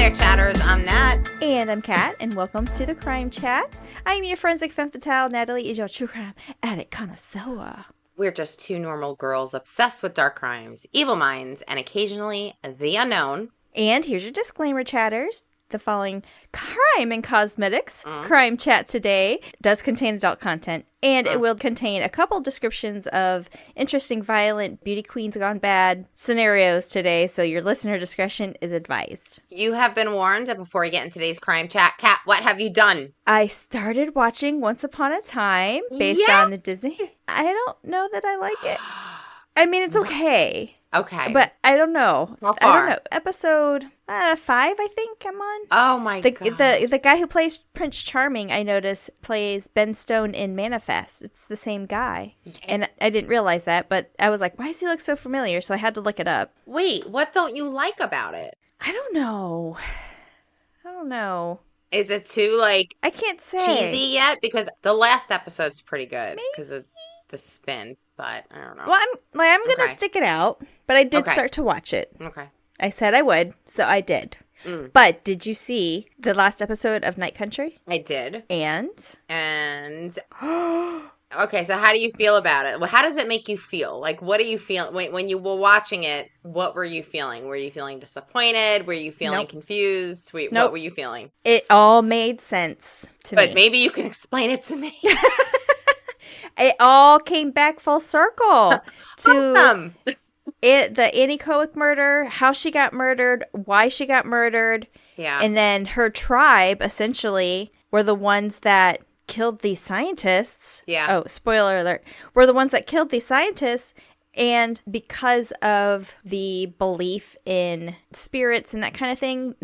there, chatters. I'm Nat. And I'm Kat, and welcome to the Crime Chat. I'm your forensic femme fatale. Natalie is your true crime addict connoisseur. We're just two normal girls obsessed with dark crimes, evil minds, and occasionally the unknown. And here's your disclaimer, chatters. The following crime and cosmetics crime chat today does contain adult content, and it will contain a couple descriptions of interesting, violent, beauty queens gone bad scenarios today, so your listener discretion is advised. You have been warned. Before we get into today's crime chat, Kat, what have you done? I started watching Once Upon a Time based on the Disney. I don't know that I like it. I mean, it's okay. Okay. But I don't know. How far? I don't know. Episode 5, I think I'm on. Oh, my God. The guy who plays Prince Charming, I notice, plays Ben Stone in Manifest. It's the same guy. Okay. And I didn't realize that, but I was like, why does he look so familiar? So I had to look it up. Wait, what don't you like about it? I don't know. Is it too, I can't say. cheesy yet? Because the last episode's pretty good because of the spin. But I don't know. Well, I'm going to stick it out, but I did start to watch it. Okay. I said I would, so I did. But did you see the last episode of Night Country? I did. And? Okay, so how do you feel about it? Well, how does it make you feel? Like, what do you feel when you were watching it? What were you feeling? Were you feeling disappointed? Were you feeling confused? What were you feeling? It all made sense to me. But maybe you can explain it to me. It all came back full circle to the Annie Coic murder, how she got murdered, why she got murdered. Yeah. And then her tribe, essentially, were the ones that killed these scientists. Yeah. Oh, spoiler alert. Were the ones that killed these scientists. And because of the belief in spirits and that kind of thing,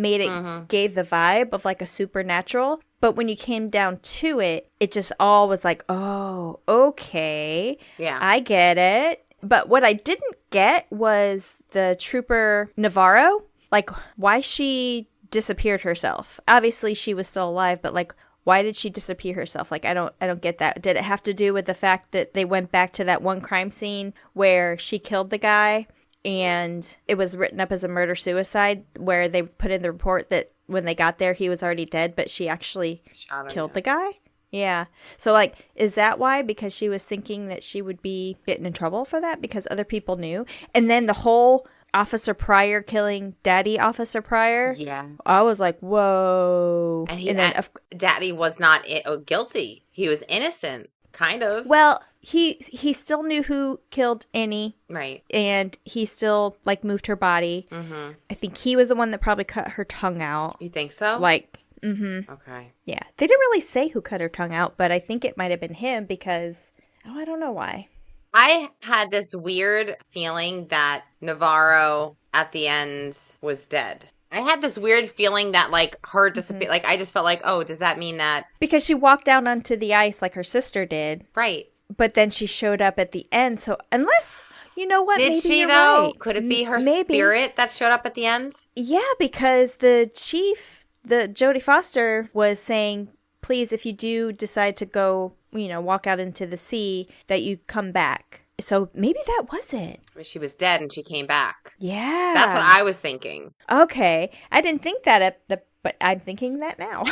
gave the vibe of like a supernatural. But when you came down to it, it just all was like, oh, okay. Yeah. I get it. But what I didn't get was the trooper Navarro, like why she disappeared herself. Obviously she was still alive, but like, why did she disappear herself? Like, I don't get that. Did it have to do with the fact that they went back to that one crime scene where she killed the guy and it was written up as a murder-suicide where they put in the report that when they got there, he was already dead, but she actually killed the guy? Yeah. So, like, is that why? Because she was thinking that she would be getting in trouble for that because other people knew? And then the whole Officer Pryor killing Daddy Officer Pryor. Yeah. I was like, whoa. And then Daddy was not guilty. He was innocent, kind of. Well, he still knew who killed Annie. Right. And he still, like, moved her body. Mm-hmm. I think he was the one that probably cut her tongue out. You think so? Like, Okay. Yeah. They didn't really say who cut her tongue out, but I think it might have been him because, I don't know why. I had this weird feeling that Navarro at the end was dead. I had this weird feeling that, like, her disappear. Like, I just felt like, oh, does that mean that? Because she walked down onto the ice like her sister did. Right. But then she showed up at the end. So unless, you know what? Did maybe she, you're though? right. Could it be her spirit that showed up at the end? Yeah, because the chief, the Jodie Foster, was saying, please, if you do decide to go, walk out into the sea, that you come back. So maybe that was it. She was dead and she came back. Yeah. That's what I was thinking. Okay. I didn't think that but I'm thinking that now.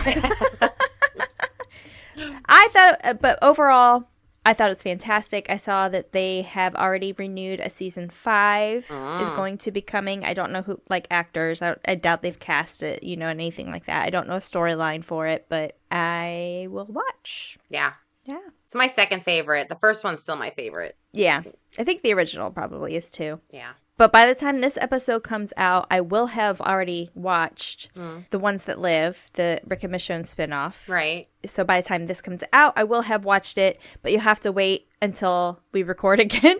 But overall, I thought it was fantastic. I saw that they have already renewed a season 5 is going to be coming. I don't know who, like, actors. I doubt they've cast it, anything like that. I don't know a storyline for it, but I will watch. Yeah. Yeah. It's my second favorite. The first one's still my favorite. Yeah. I think the original probably is too. Yeah. But by the time this episode comes out, I will have already watched The Ones That Live, the Rick and Michonne spinoff. Right. So by the time this comes out, I will have watched it, but you'll have to wait until we record again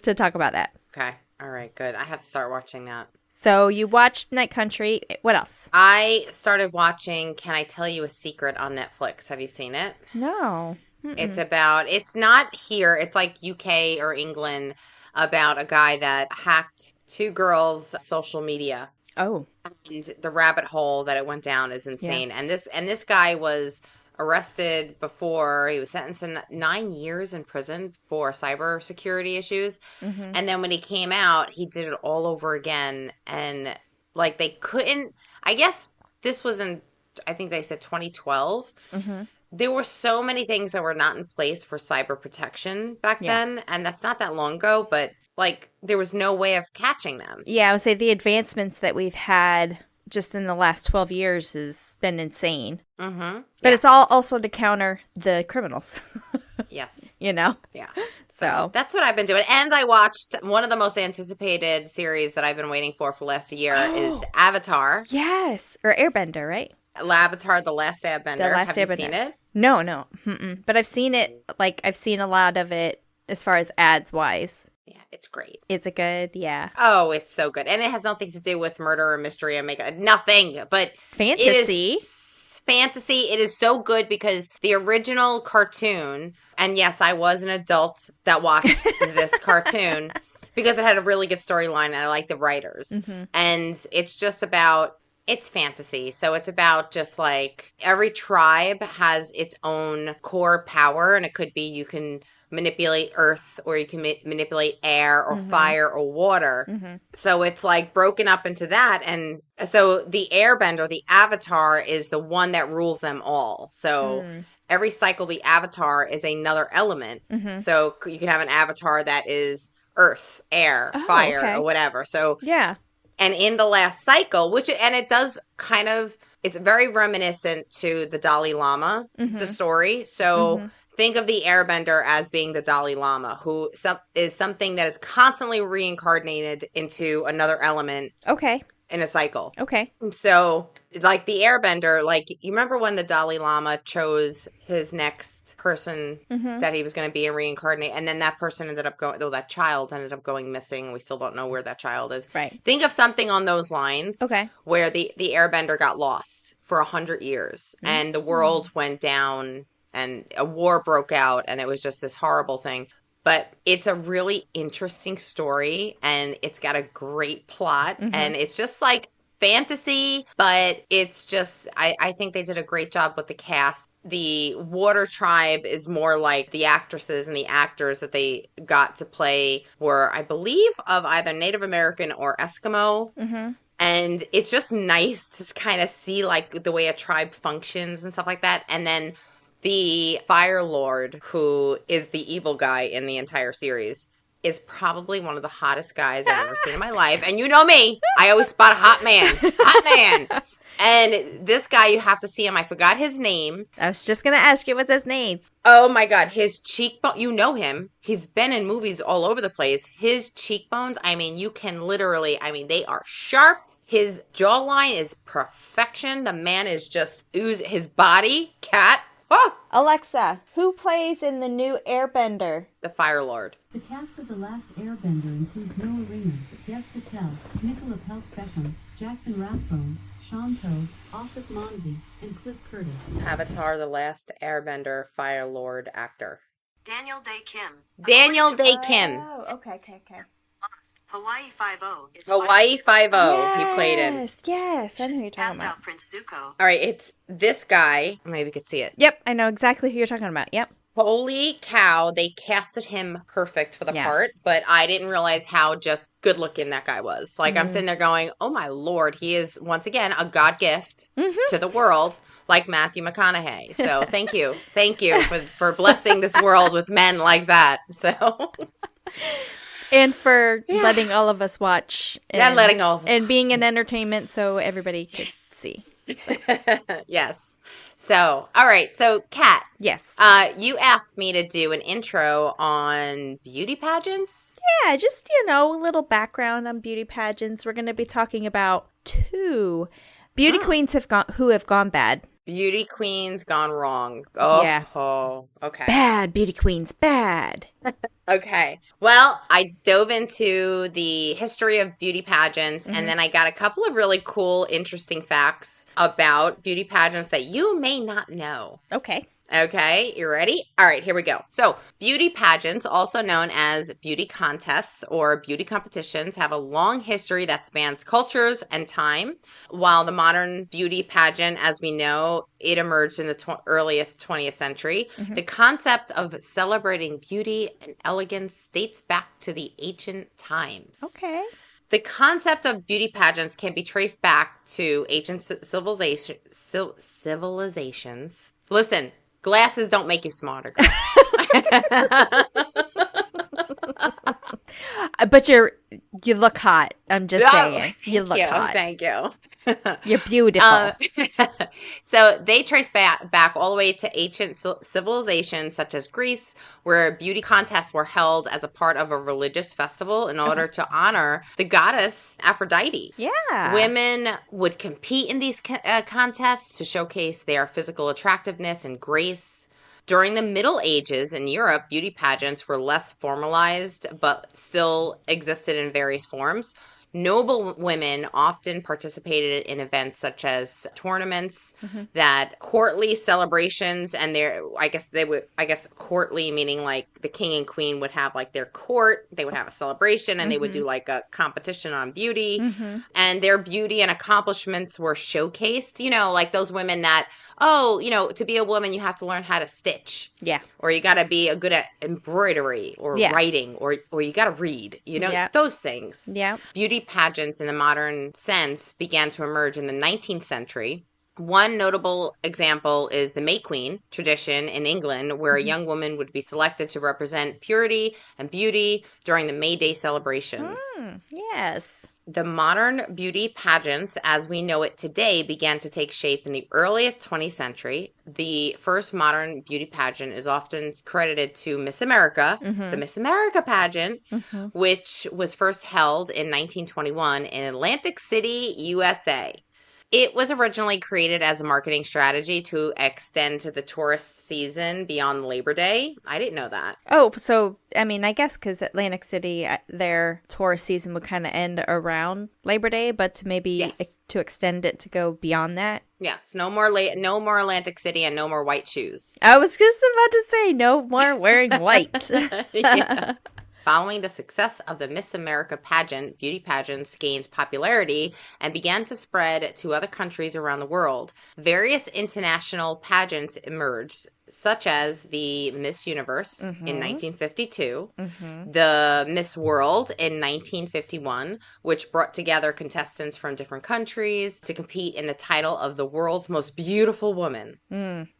to talk about that. Okay. All right. Good. I have to start watching that. So you watched Night Country. What else? I started watching Can I Tell You a Secret on Netflix. Have you seen it? No. It's not here. It's like UK or England, about a guy that hacked 2 girls' social media. Oh. And the rabbit hole that it went down is insane. Yeah. And this guy was arrested before. He was sentenced to 9 years in prison for cybersecurity issues. Mm-hmm. And then when he came out, he did it all over again. And like they couldn't, I guess this was in, I think they said 2012. Mm-hmm. There were so many things that were not in place for cyber protection back Yeah. then, and that's not that long ago, but like there was no way of catching them. Yeah, I would say the advancements that we've had just in the last 12 years has been insane. Mm-hmm. But it's all also to counter the criminals. Yes. You know? Yeah. So that's what I've been doing. And I watched one of the most anticipated series that I've been waiting for the last year is Avatar. Yes. Or Airbender, right? Avatar, The Last Airbender. The Last Have Airbender. you seen it? No. Mm-mm. But I've seen it, like, I've seen a lot of it as far as ads-wise. Yeah, it's great. Is it good? Yeah. Oh, it's so good. And it has nothing to do with murder or mystery or makeup. Nothing. But Fantasy. it is fantasy. It is so good because the original cartoon, and yes, I was an adult that watched this cartoon because it had a really good storyline and I like the writers. Mm-hmm. And it's just about, it's fantasy. So it's about just like every tribe has its own core power, and it could be you can manipulate earth or you can manipulate air or fire or water. Mm-hmm. So it's like broken up into that. And so the airbender, the avatar, is the one that rules them all. So every cycle, the avatar is another element. Mm-hmm. So you can have an avatar that is earth, air, fire, or whatever. So yeah. And in the last cycle, and it does kind of, it's very reminiscent to the Dalai Lama, the story. So think of the airbender as being the Dalai Lama, who is something that is constantly reincarnated into another element. Okay. In a cycle. Okay. So, like the airbender, like you remember when the Dalai Lama chose his next person that he was going to be a reincarnate, and then that person ended up going, though that child ended up going missing. We still don't know where that child is. Right. Think of something on those lines. Okay. Where the airbender got lost for 100 years and the world went down and a war broke out and it was just this horrible thing. But it's a really interesting story, and it's got a great plot, and it's just like fantasy, but it's just, I think they did a great job with the cast. The Water Tribe is more like the actresses and the actors that they got to play were, I believe, of either Native American or Eskimo. And it's just nice to kind of see like the way a tribe functions and stuff like that. And then the Fire Lord, who is the evil guy in the entire series, is probably one of the hottest guys I've ever seen in my life. And you know me, I always spot a hot man. And this guy, you have to see him. I forgot his name. I was just going to ask you, what's his name? Oh my God, his cheekbone, you know him. He's been in movies all over the place. His cheekbones, I mean, you can literally, I mean, they are sharp. His jawline is perfection. The man is just ooze. His body, Kat. Oh! Alexa, who plays in the new Airbender? The Fire Lord. The cast of The Last Airbender includes Noah Rayner, Dev Patel, Nicola Peltz-Beckham, Jackson Rathbone, Sean Toad, Asif Manvi, and Cliff Curtis. Avatar, The Last Airbender, Fire Lord actor. Daniel Day Kim. Daniel Day Kim. Oh, okay. Hawaii Five-0 is Hawaii Five-0 he played in. Yes, I know who you're talking cast about. out Prince Zuko. All right, it's this guy. Maybe you could see it. Yep, I know exactly who you're talking about. Yep. Holy cow, they casted him perfect for the part, but I didn't realize how just good looking that guy was. Like, I'm sitting there going, oh my Lord, he is, once again, a God gift to the world, like Matthew McConaughey. So thank you. Thank you for blessing this world with men like that. So... And for letting all of us watch. And, letting all of us. And being an entertainment so everybody could see. So. Yes. So, all right. So, Kat. Yes. You asked me to do an intro on beauty pageants. Yeah, just, a little background on beauty pageants. We're going to be talking about 2 beauty queens who have gone bad. Beauty queens gone wrong. Oh, yeah. Oh, okay. Bad beauty queens, bad. Okay. Well, I dove into the history of beauty pageants, and then I got a couple of really cool, interesting facts about beauty pageants that you may not know. Okay. Okay, you ready? All right, here we go. So, beauty pageants, also known as beauty contests or beauty competitions, have a long history that spans cultures and time. While the modern beauty pageant, as we know, it emerged in the earliest 20th century, the concept of celebrating beauty and elegance dates back to the ancient times. Okay. The concept of beauty pageants can be traced back to ancient civilizations. Listen, glasses don't make you smarter. But you look hot. I'm just saying. You look hot. Thank you. You're beautiful. So they trace back all the way to ancient civilizations such as Greece, where beauty contests were held as a part of a religious festival in order to honor the goddess Aphrodite. Yeah. Women would compete in these contests to showcase their physical attractiveness and grace. During the Middle Ages in Europe, beauty pageants were less formalized, but still existed in various forms. Noble women often participated in events such as tournaments, that courtly celebrations, and courtly meaning like the king and queen would have like their court, they would have a celebration, and they would do like a competition on beauty, and their beauty and accomplishments were showcased. You know, like those women that, to be a woman, you have to learn how to stitch. Yeah. Or you got to be good at embroidery or writing, or you got to read, those things. Yeah. Beauty pageants in the modern sense began to emerge in the 19th century. One notable example is the May Queen tradition in England, where a young woman would be selected to represent purity and beauty during the May Day celebrations. Yes. The modern beauty pageants, as we know it today, began to take shape in the early 20th century. The first modern beauty pageant is often credited to Miss America, the Miss America pageant, which was first held in 1921 in Atlantic City, USA. It was originally created as a marketing strategy to extend to the tourist season beyond Labor Day. I didn't know that. Oh, so, I mean, I guess because Atlantic City, their tourist season would kind of end around Labor Day, but to maybe to extend it to go beyond that. Yes, no more Atlantic City and no more white shoes. I was just about to say, no more wearing white. Yeah. Following the success of the Miss America pageant, beauty pageants gained popularity and began to spread to other countries around the world. Various international pageants emerged, such as the Miss Universe in 1952, the Miss World in 1951, which brought together contestants from different countries to compete in the title of the world's most beautiful woman.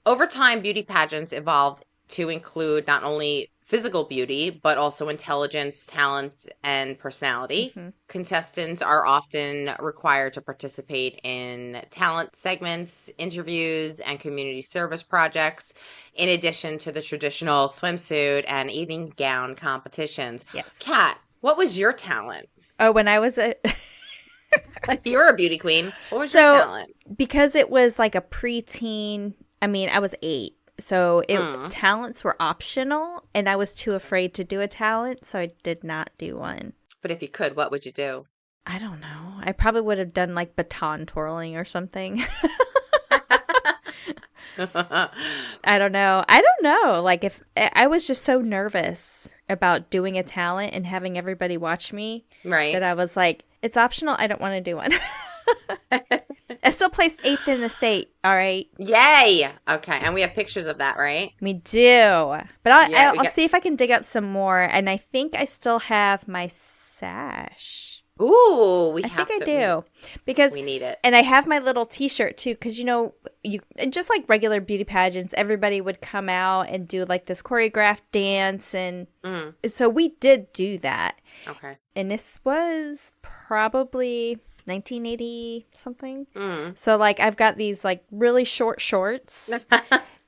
Over time, beauty pageants evolved to include not only physical beauty, but also intelligence, talent, and personality. Contestants are often required to participate in talent segments, interviews, and community service projects, in addition to the traditional swimsuit and evening gown competitions. Yes. Kat, what was your talent? Oh, when I was You were a beauty queen. What was your talent? Because it was like a preteen, I mean, I was 8. So talents were optional, and I was too afraid to do a talent, so I did not do one. But if you could, what would you do? I don't know. I probably would have done like baton twirling or something. I don't know. Like, if I was just so nervous about doing a talent and having everybody watch me, right, that I was like, it's optional. I don't want to do one. I still placed 8th in the state. All right. Yay. Okay. And we have pictures of that, right? We do. But I'll see if I can dig up some more. And I think I still have my sash. Ooh, I think I do. Because we need it. And I have my little t-shirt too. Because, you just like regular beauty pageants, everybody would come out and do like this choreographed dance. And so we did do that. Okay. And this was probably 1980 something. So like I've got these like really short shorts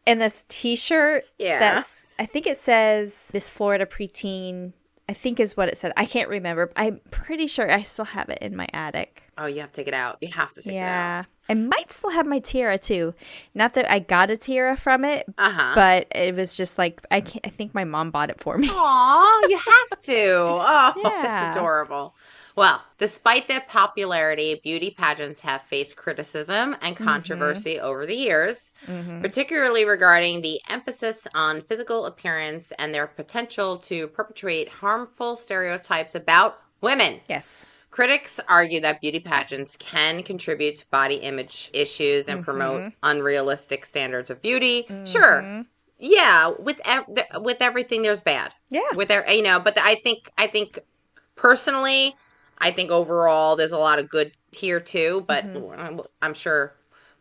and this t-shirt that's, I think it says Miss Florida Preteen, I think is what it said. I can't remember. I'm pretty sure I still have it in my attic. Oh, you have to take it out. You have to take it out. I might still have my tiara too. Not that I got a tiara from it, but it was just like, I think my mom bought it for me. Aw, you have to. Oh, that's adorable. Well, despite their popularity, beauty pageants have faced criticism and controversy over the years, particularly regarding the emphasis on physical appearance and their potential to perpetuate harmful stereotypes about women. Yes. Critics argue that beauty pageants can contribute to body image issues and promote unrealistic standards of beauty. Sure. Yeah, with everything there's bad. Yeah. But I think personally, I think overall there's a lot of good here too, but I'm sure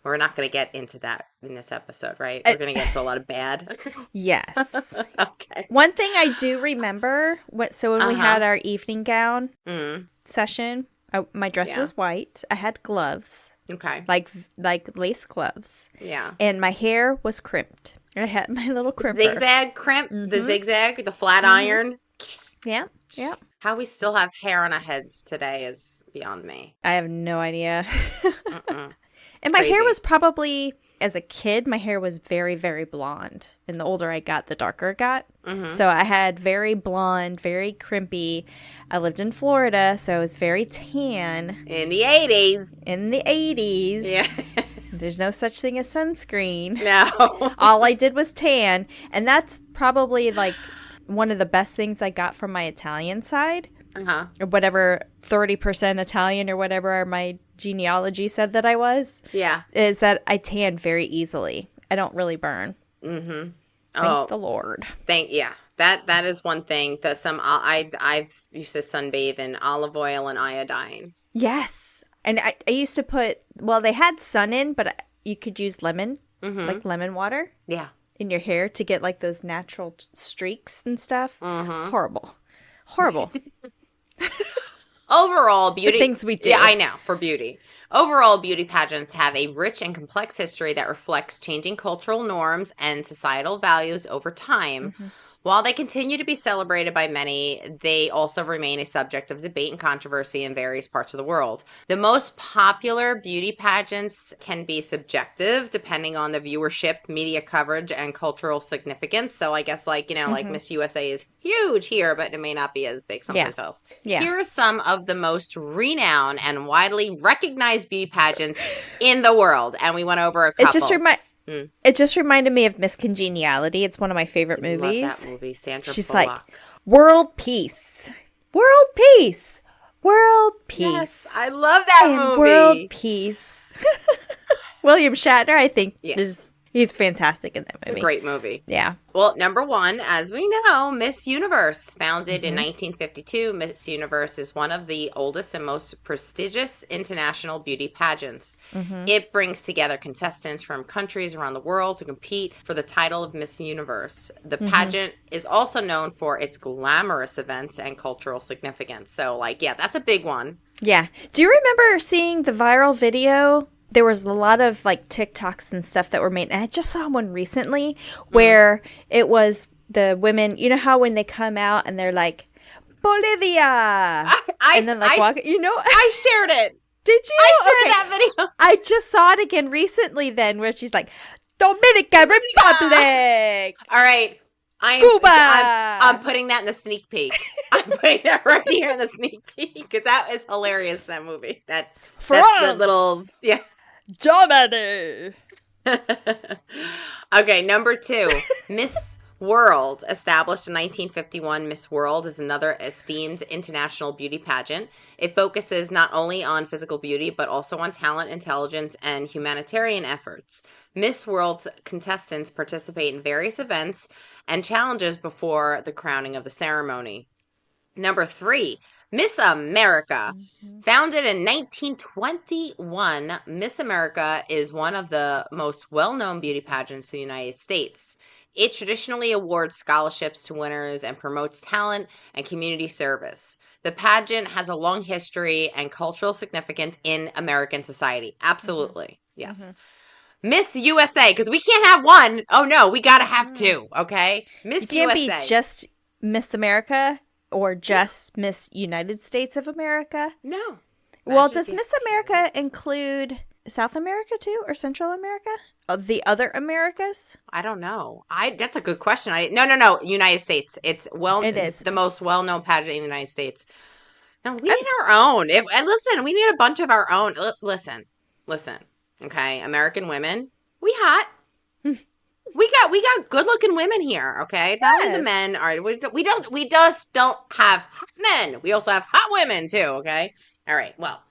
we're not going to get into that in this episode, right? We're going to get into a lot of bad. Yes. Okay. One thing I do remember, when we had our evening gown session, my dress was white. I had gloves. Okay. Like lace gloves. Yeah. And my hair was crimped. I had my little crimper. Zigzag crimp, the zigzag, the flat iron. Yeah. Yeah. How we still have hair on our heads today is beyond me. I have no idea. And my Crazy. hair was probably, as a kid, my hair was very, very blonde. And the older I got, the darker it got. So I had very blonde, very crimpy. I lived in Florida, so I was very tan. In the 80s. In the 80s. Yeah. There's no such thing as sunscreen. No. All I did was tan. And that's probably like one of the best things I got from my Italian side. Or whatever, 30% Italian or whatever my genealogy said that I was. Yeah. Is that I tan very easily. I don't really burn. Thank the Lord. That is one thing that I've used to sunbathe in olive oil and iodine. Yes. And I used to put, well, they had sun in, but you could use lemon, like lemon water. Yeah. In your hair to get like those natural streaks and stuff. Horrible. Overall, beauty. The things we do. Yeah, I know, for beauty. Overall, beauty pageants have a rich and complex history that reflects changing cultural norms and societal values over time. While they continue to be celebrated by many, they also remain a subject of debate and controversy in various parts of the world. The most popular beauty pageants can be subjective depending on the viewership, media coverage, and cultural significance. So I guess like Miss USA is huge here, but it may not be as big someplace else. Yeah. Here are some of the most renowned and widely recognized beauty pageants in the world. And we went over a couple. It just reminded me of Miss Congeniality. It's one of my favorite movies. Love that movie. Sandra She's Bullock. like, world peace. World peace. World peace. Yes, I love that and movie. World peace. William Shatner, I think, he's fantastic in that movie. It's a great movie. Yeah. Well, number one, as we know, Miss Universe. Founded in 1952, Miss Universe is one of the oldest and most prestigious international beauty pageants. It brings together contestants from countries around the world to compete for the title of Miss Universe. The pageant is also known for its glamorous events and cultural significance. So, that's a big one. Yeah. Do you remember seeing the viral video? There was a lot of TikToks and stuff that were made. And I just saw one recently where it was the women, you know how when they come out and they're like, Bolivia. And then walk, I shared it. Did you? I shared that video. I just saw it again recently then where she's like, Dominican Republic. All right. Cuba. I'm putting that in the sneak peek. I'm putting that right here in the sneak peek because that is hilarious, that movie. That's the little, Germany. Okay, number two, Miss World. Established in 1951, Miss World is another esteemed international beauty pageant. It focuses not only on physical beauty, but also on talent, intelligence, and humanitarian efforts. Miss World's contestants participate in various events and challenges before the crowning of the ceremony. Number three, Miss America. Founded in 1921, Miss America is one of the most well-known beauty pageants in the United States. It traditionally awards scholarships to winners and promotes talent and community service. The pageant has a long history and cultural significance in American society. Absolutely. Yes. Miss USA, because we can't have one. Oh, no, we got to have two, okay? Miss You can't USA. be just Miss America or just Miss United States of America. No. Well, does Miss America include South America too, or Central America? The other Americas? I don't know. That's a good question. No. United States. It is the most well-known pageant in the United States. No, we need our own. Listen, we need a bunch of our own. Listen. Okay, American women, we hot. We got good-looking women here. Okay, not only the men are. We just don't have hot men. We also have hot women too. Okay. All right. Well.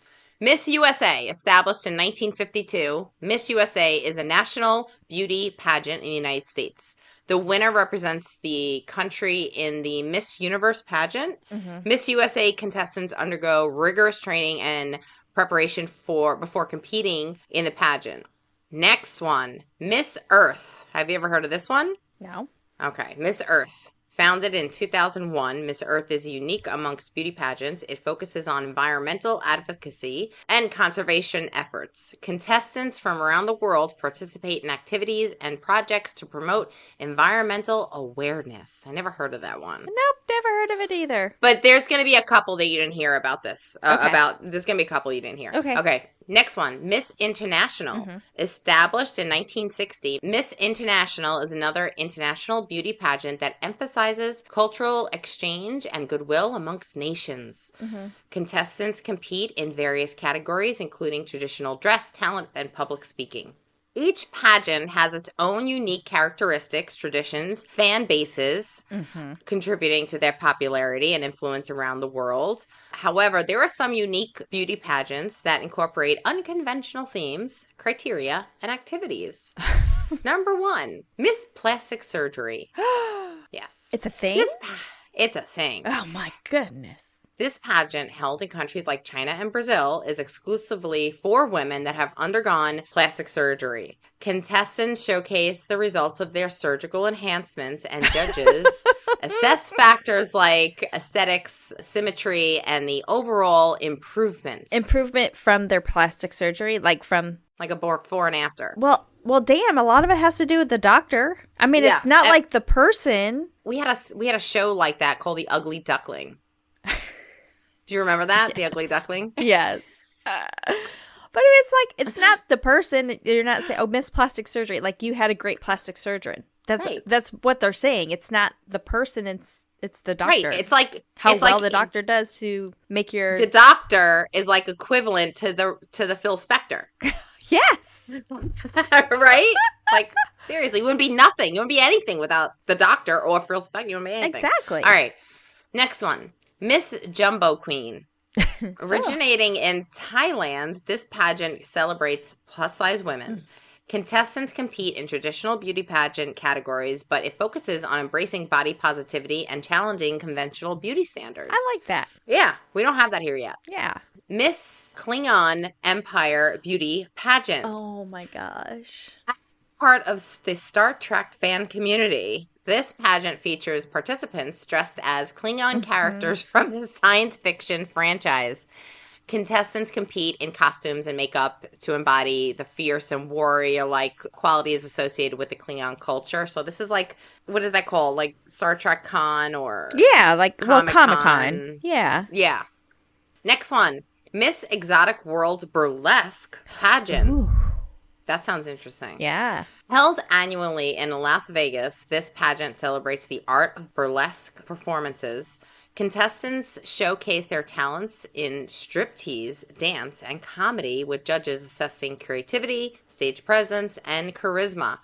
Miss USA, established in 1952, Miss USA is a national beauty pageant in the United States. The winner represents the country in the Miss Universe pageant. Miss USA contestants undergo rigorous training and preparation before competing in the pageant. Next one, Miss Earth. Have you ever heard of this one? No. Okay, Miss Earth. Founded in 2001, Miss Earth is unique amongst beauty pageants. It focuses on environmental advocacy and conservation efforts. Contestants from around the world participate in activities and projects to promote environmental awareness. I never heard of that one. Nope, never heard of it either. But there's going to be a couple that you didn't hear about this. Okay. There's going to be a couple you didn't hear. Okay. Next one, Miss International. Established in 1960, Miss International is another international beauty pageant that emphasizes cultural exchange and goodwill amongst nations. Contestants compete in various categories, including traditional dress, talent, and public speaking. Each pageant has its own unique characteristics, traditions, fan bases, contributing to their popularity and influence around the world. However, there are some unique beauty pageants that incorporate unconventional themes, criteria, and activities. Number 1, Miss Plastic Surgery. Yes. It's a thing? It's a thing. Oh, my goodness. This pageant, held in countries like China and Brazil, is exclusively for women that have undergone plastic surgery. Contestants showcase the results of their surgical enhancements, and judges assess factors like aesthetics, symmetry, and the overall improvements. Improvement from their plastic surgery? Like a before and after. Well, damn, a lot of it has to do with the doctor. I mean, Yeah. it's not like the person. We had a show like that called The Ugly Duckling. Do you remember that? Yes. The Ugly Duckling? Yes. But it's like, it's not the person. You're not saying, oh, Miss Plastic Surgery. Like, you had a great plastic surgeon. That's what they're saying. It's not the person. It's the doctor. Right. It's like how it's well like the doctor does to make your. The doctor is like equivalent to the Phil Spector. Yes. Right? Like, seriously, you wouldn't be nothing. You wouldn't be anything without the doctor or Phil Spector. You wouldn't be anything. Exactly. All right. Next one. Miss Jumbo Queen. Originating in Thailand, this pageant celebrates plus-size women. Contestants compete in traditional beauty pageant categories, but it focuses on embracing body positivity and challenging conventional beauty standards. I like that. Yeah, we don't have that here yet. Yeah. Miss Klingon Empire Beauty Pageant. Oh my gosh. As part of the Star Trek fan community, this pageant features participants dressed as Klingon characters from the science fiction franchise. Contestants compete in costumes and makeup to embody the fierce and warrior-like qualities associated with the Klingon culture. So this is like, what is that called? Like Star Trek Con or Yeah, like Comic-Con. Comic-Con. Yeah. Yeah. Next one, Miss Exotic World Burlesque Pageant. Ooh. That sounds interesting. Yeah. Held annually in Las Vegas, this pageant celebrates the art of burlesque performances. Contestants showcase their talents in striptease, dance, and comedy, with judges assessing creativity, stage presence, and charisma.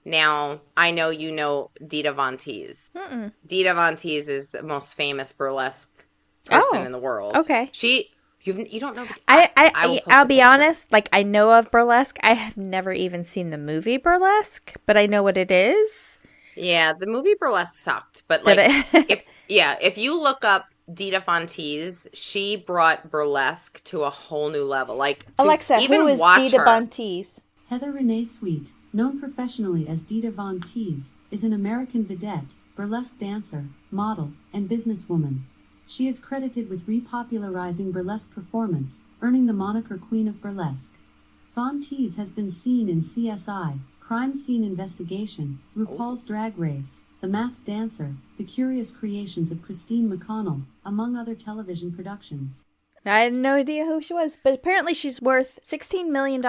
Now, I know you know Dita Von Teese. Dita Von Teese is the most famous burlesque person in the world. Okay. You don't know. I'll be honest. Like, I know of burlesque. I have never even seen the movie Burlesque, but I know what it is. Yeah, the movie Burlesque sucked, but like, if you look up Dita Von Teese, she brought burlesque to a whole new level. Like, Alexa, even who is watch Dita her, Von Teese? Heather Renee Sweet, known professionally as Dita Von Teese, is an American vedette, burlesque dancer, model, and businesswoman. She is credited with repopularizing burlesque performance, earning the moniker Queen of Burlesque. Von Teese has been seen in CSI, Crime Scene Investigation, RuPaul's Drag Race, The Masked Dancer, The Curious Creations of Christine McConnell, among other television productions. I had no idea who she was, but apparently she's worth $16 million,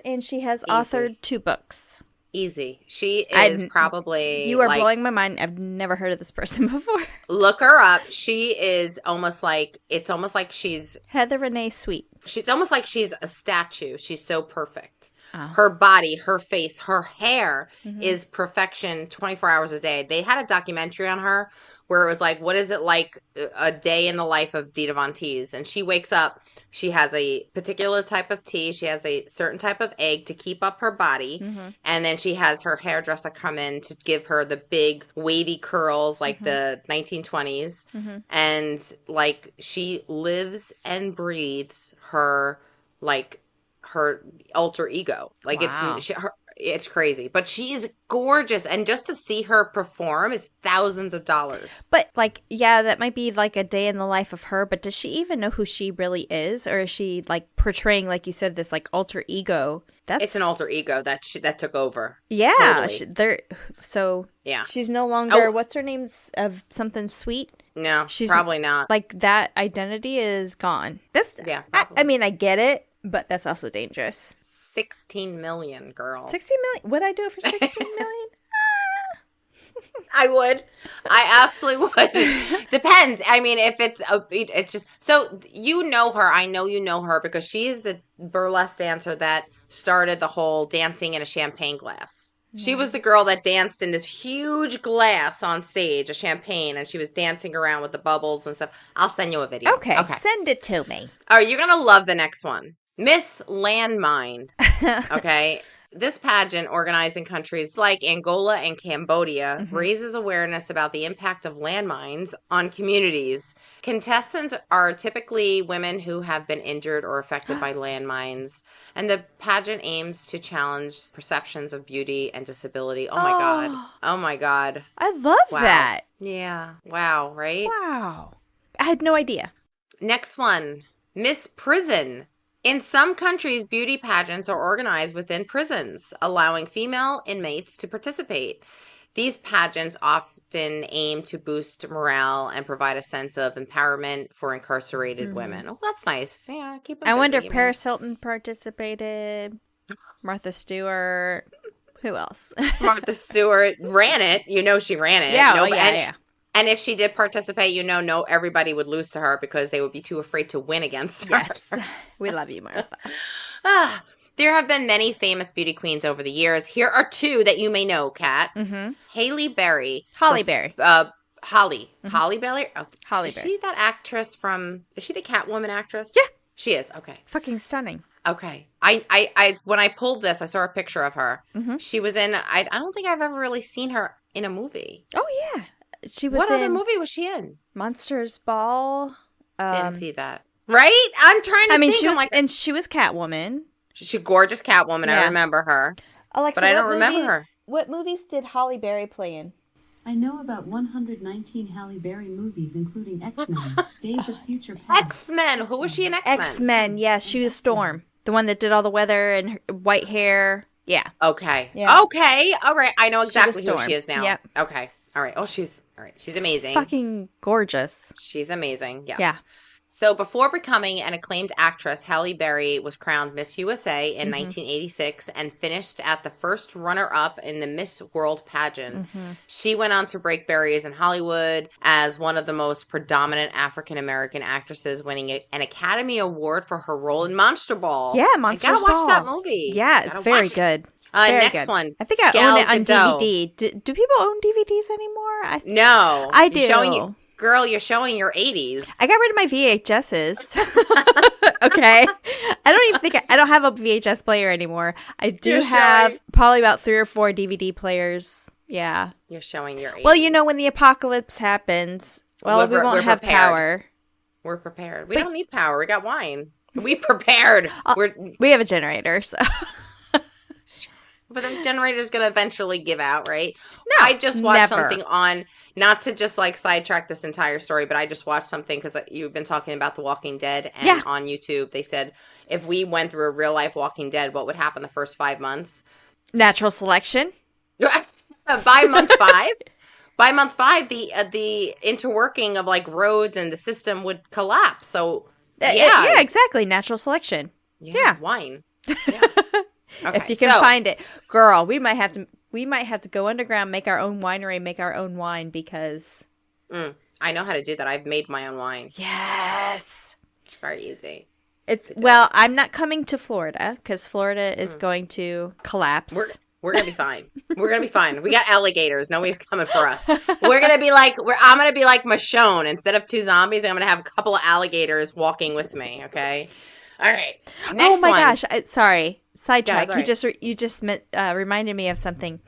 and she has authored 2 books. Easy. She is probably... You are blowing my mind. I've never heard of this person before. Look her up. She is almost like... It's almost like she's... Heather Renee Sweet. She's almost like she's a statue. She's so perfect. Her body, her face, her hair is perfection 24 hours a day. They had a documentary on her where it was like, what is it like a day in the life of Dita Von Teese? And she wakes up, she has a particular type of tea, she has a certain type of egg to keep up her body, and then she has her hairdresser come in to give her the big wavy curls like the 1920s, and like she lives and breathes her alter ego. Like Wow. it's crazy, but she is gorgeous, and just to see her perform is thousands of dollars. But, like, yeah, that might be, like, a day in the life of her, but does she even know who she really is? Or is she, like, portraying, like you said, this, like, alter ego? It's an alter ego that took over. Yeah. Totally. Yeah. She's no longer, what's her name's of something sweet? No, probably not. Like, that identity is gone. Yeah. I mean, I get it, but that's also dangerous. 16 million, girl. 16 million? Would I do it for 16 million? I would. I absolutely would. Depends. I mean, if it's just, so you know her. I know you know her because she's the burlesque dancer that started the whole dancing in a champagne glass. She was the girl that danced in this huge glass on stage, a champagne, and she was dancing around with the bubbles and stuff. I'll send you a video. Okay. Send it to me. All right, you're going to love the next one. Miss Landmine. Okay. This pageant, organized in countries like Angola and Cambodia, raises awareness about the impact of landmines on communities. Contestants are typically women who have been injured or affected by landmines, and the pageant aims to challenge perceptions of beauty and disability. Oh my God. Oh my God. I love that. Yeah. Wow, right? Wow. I had no idea. Next one, Miss Prison. In some countries, beauty pageants are organized within prisons, allowing female inmates to participate. These pageants often aim to boost morale and provide a sense of empowerment for incarcerated women. Oh, that's nice. Yeah, keep them I wonder busy. if Paris Hilton participated, Martha Stewart, who else? Martha Stewart ran it. You know she ran it. Yeah, yeah. And if she did participate, everybody would lose to her because they would be too afraid to win against her. Yes. We love you, Martha. There have been many famous beauty queens over the years. Here are two that you may know, Kat. Halle Berry. Holly Berry. Holly. Holly Berry? Oh, Holly is Berry. she that actress from... Is she the Catwoman actress? Yeah. She is. Okay. Fucking stunning. Okay. I when I pulled this, I saw a picture of her. She was in... I don't think I've ever really seen her in a movie. Oh, yeah. She was What in other movie was she in? Monsters Ball. Didn't see that. Right? I'm trying to think. She was Catwoman. She's a gorgeous Catwoman. Yeah. I remember her. Alexa, but I don't remember her. What movies did Holly Berry play in? I know about 119 Halle Berry movies, including X-Men, Days of Future Past. X-Men. Who was she in X-Men? X-Men, yes. She was Storm. The one that did all the weather and her white hair. Yeah. Okay. Yeah. Okay. All right. I know exactly who Storm. she is now. Yep. Okay. All right. Oh, she's amazing. Fucking gorgeous. She's amazing. Yes. Yeah. So before becoming an acclaimed actress, Halle Berry was crowned Miss USA in 1986 and finished at the first runner-up in the Miss World pageant. She went on to break barriers in Hollywood as one of the most predominant African-American actresses, winning an Academy Award for her role in Monster Ball. Yeah, Monster Ball. I gotta watch that movie. Yeah, it's very good. Next one. I think I Gal own it on Gadot. DVD. Do people own DVDs anymore? No. I do. Girl, you're showing your 80s. I got rid of my VHSs. Okay. I don't have a VHS player anymore. I do have probably about 3 or 4 DVD players. Yeah. You're showing your 80s. Well, when the apocalypse happens, we won't have power. We're prepared. We don't need power. We got wine. We prepared. We have a generator, so... But the generator's going to eventually give out, right? No, I just watched never. something on, not to just like sidetrack this entire story, but I just watched something because you've been talking about The Walking Dead. And on YouTube, they said if we went through a real life Walking Dead, what would happen the first 5 months? Natural selection. By month 5? By month 5, the interworking of like roads and the system would collapse. So, yeah, exactly. Natural selection. Yeah. Wine. Yeah. Okay, if you can find it, girl, we might have to go underground, make our own winery, make our own wine because I know how to do that. I've made my own wine. Yes, it's very easy. I'm not coming to Florida because Florida is going to collapse. We're going to be fine. We're going to be fine. We got alligators. Nobody's coming for us. We're going to be like, I'm going to be like Michonne. Instead of 2 zombies, I'm going to have a couple of alligators walking with me. Okay. All right. Next one. Gosh. Sorry. Sidetrack. Yeah, You just reminded me of something.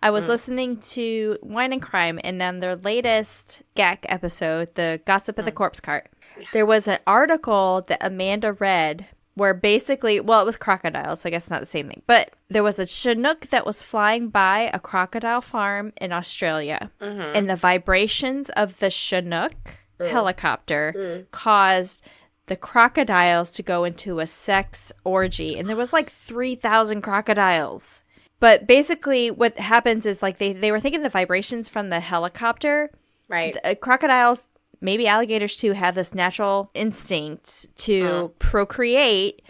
I was listening to Wine and Crime, and on their latest GAC episode, the Gossip of the Corpse Cart, there was an article that Amanda read where basically, well, it was crocodiles, so I guess not the same thing, but there was a Chinook that was flying by a crocodile farm in Australia, and the vibrations of the Chinook helicopter caused the crocodiles to go into a sex orgy, and there was like 3,000 crocodiles. But basically what happens is like they were thinking the vibrations from the helicopter. Right. Crocodiles, maybe alligators too, have this natural instinct to procreate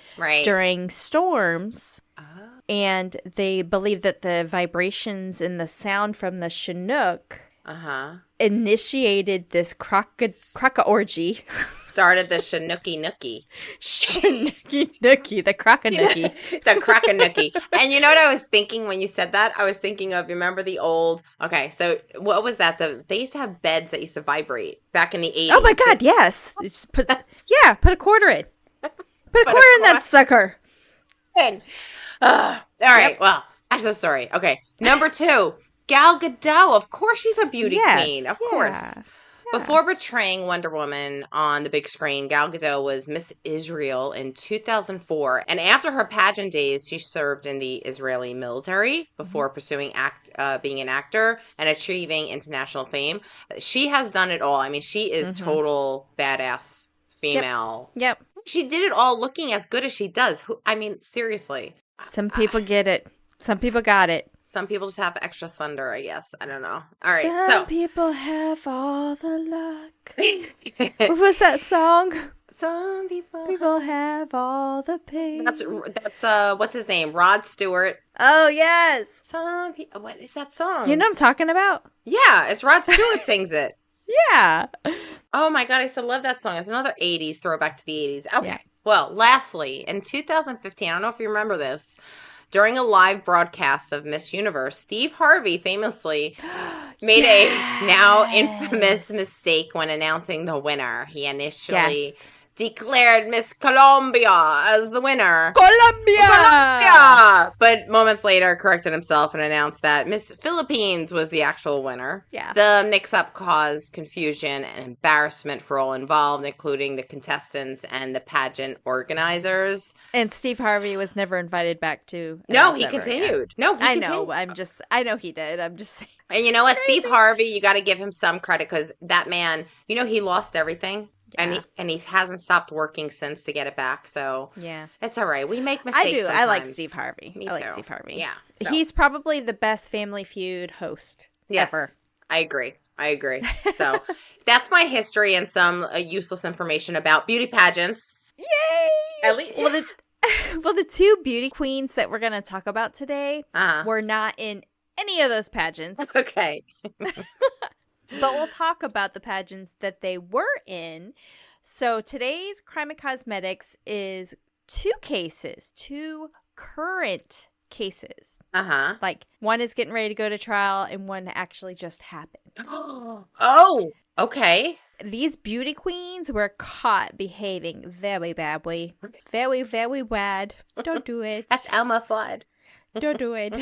during storms. And they believe that the vibrations and the sound from the Chinook initiated this croca orgy. Started the Chinookie Nookie. Chinookie Nookie, the crocanookie. The crocanookie. And you know what I was thinking when you said that? I was thinking of, remember the old, okay, so what was that? They used to have beds that used to vibrate back in the 80s. Oh my God, yes. Put a quarter in. Put a quarter in that sucker. All right, well, that's the story. Okay, number 2. Gal Gadot, of course she's a beauty queen, of course. Yeah. Before portraying Wonder Woman on the big screen, Gal Gadot was Miss Israel in 2004. And after her pageant days, she served in the Israeli military before pursuing being an actor and achieving international fame. She has done it all. I mean, she is total badass female. Yep. She did it all looking as good as she does. I mean, seriously. Some people get it. Some people got it. Some people just have extra thunder, I guess. I don't know. All right. Some people have all the luck. What was that song? Some people have all the pain. That's what's his name? Rod Stewart. Oh, yes. Some people. What is that song? You know what I'm talking about? Yeah, it's Rod Stewart sings it. Yeah. Oh my God, I still love that song. It's another 80s throwback to the 80s. Okay. Yeah. Well, lastly, in 2015, I don't know if you remember this, during a live broadcast of Miss Universe, Steve Harvey famously made a now infamous mistake when announcing the winner. He initially declared Miss Colombia as the winner. Colombia! But moments later corrected himself and announced that Miss Philippines was the actual winner. Yeah. The mix-up caused confusion and embarrassment for all involved, including the contestants and the pageant organizers. And Steve Harvey was never invited back to... No, he continued. No, he continued. I know he did. I'm just saying. And you know what? Crazy. Steve Harvey, you got to give him some credit because that man, you know, he lost everything. Yeah. And he hasn't stopped working since to get it back. So yeah, it's all right. We make mistakes. I do. Sometimes. I like Steve Harvey. Me I like too. Steve Harvey. Yeah, so. He's probably the best Family Feud host ever. I agree. So that's my history and some useless information about beauty pageants. Yay! At least, well, the 2 beauty queens that we're going to talk about today were not in any of those pageants. Okay. But we'll talk about the pageants that they were in. So today's Crime and Cosmetics is 2 cases, 2 current cases. Like one is getting ready to go to trial and one actually just happened. Oh, okay. These beauty queens were caught behaving very badly. Very, very bad. Don't do it. That's Elma Fudd. Don't do it.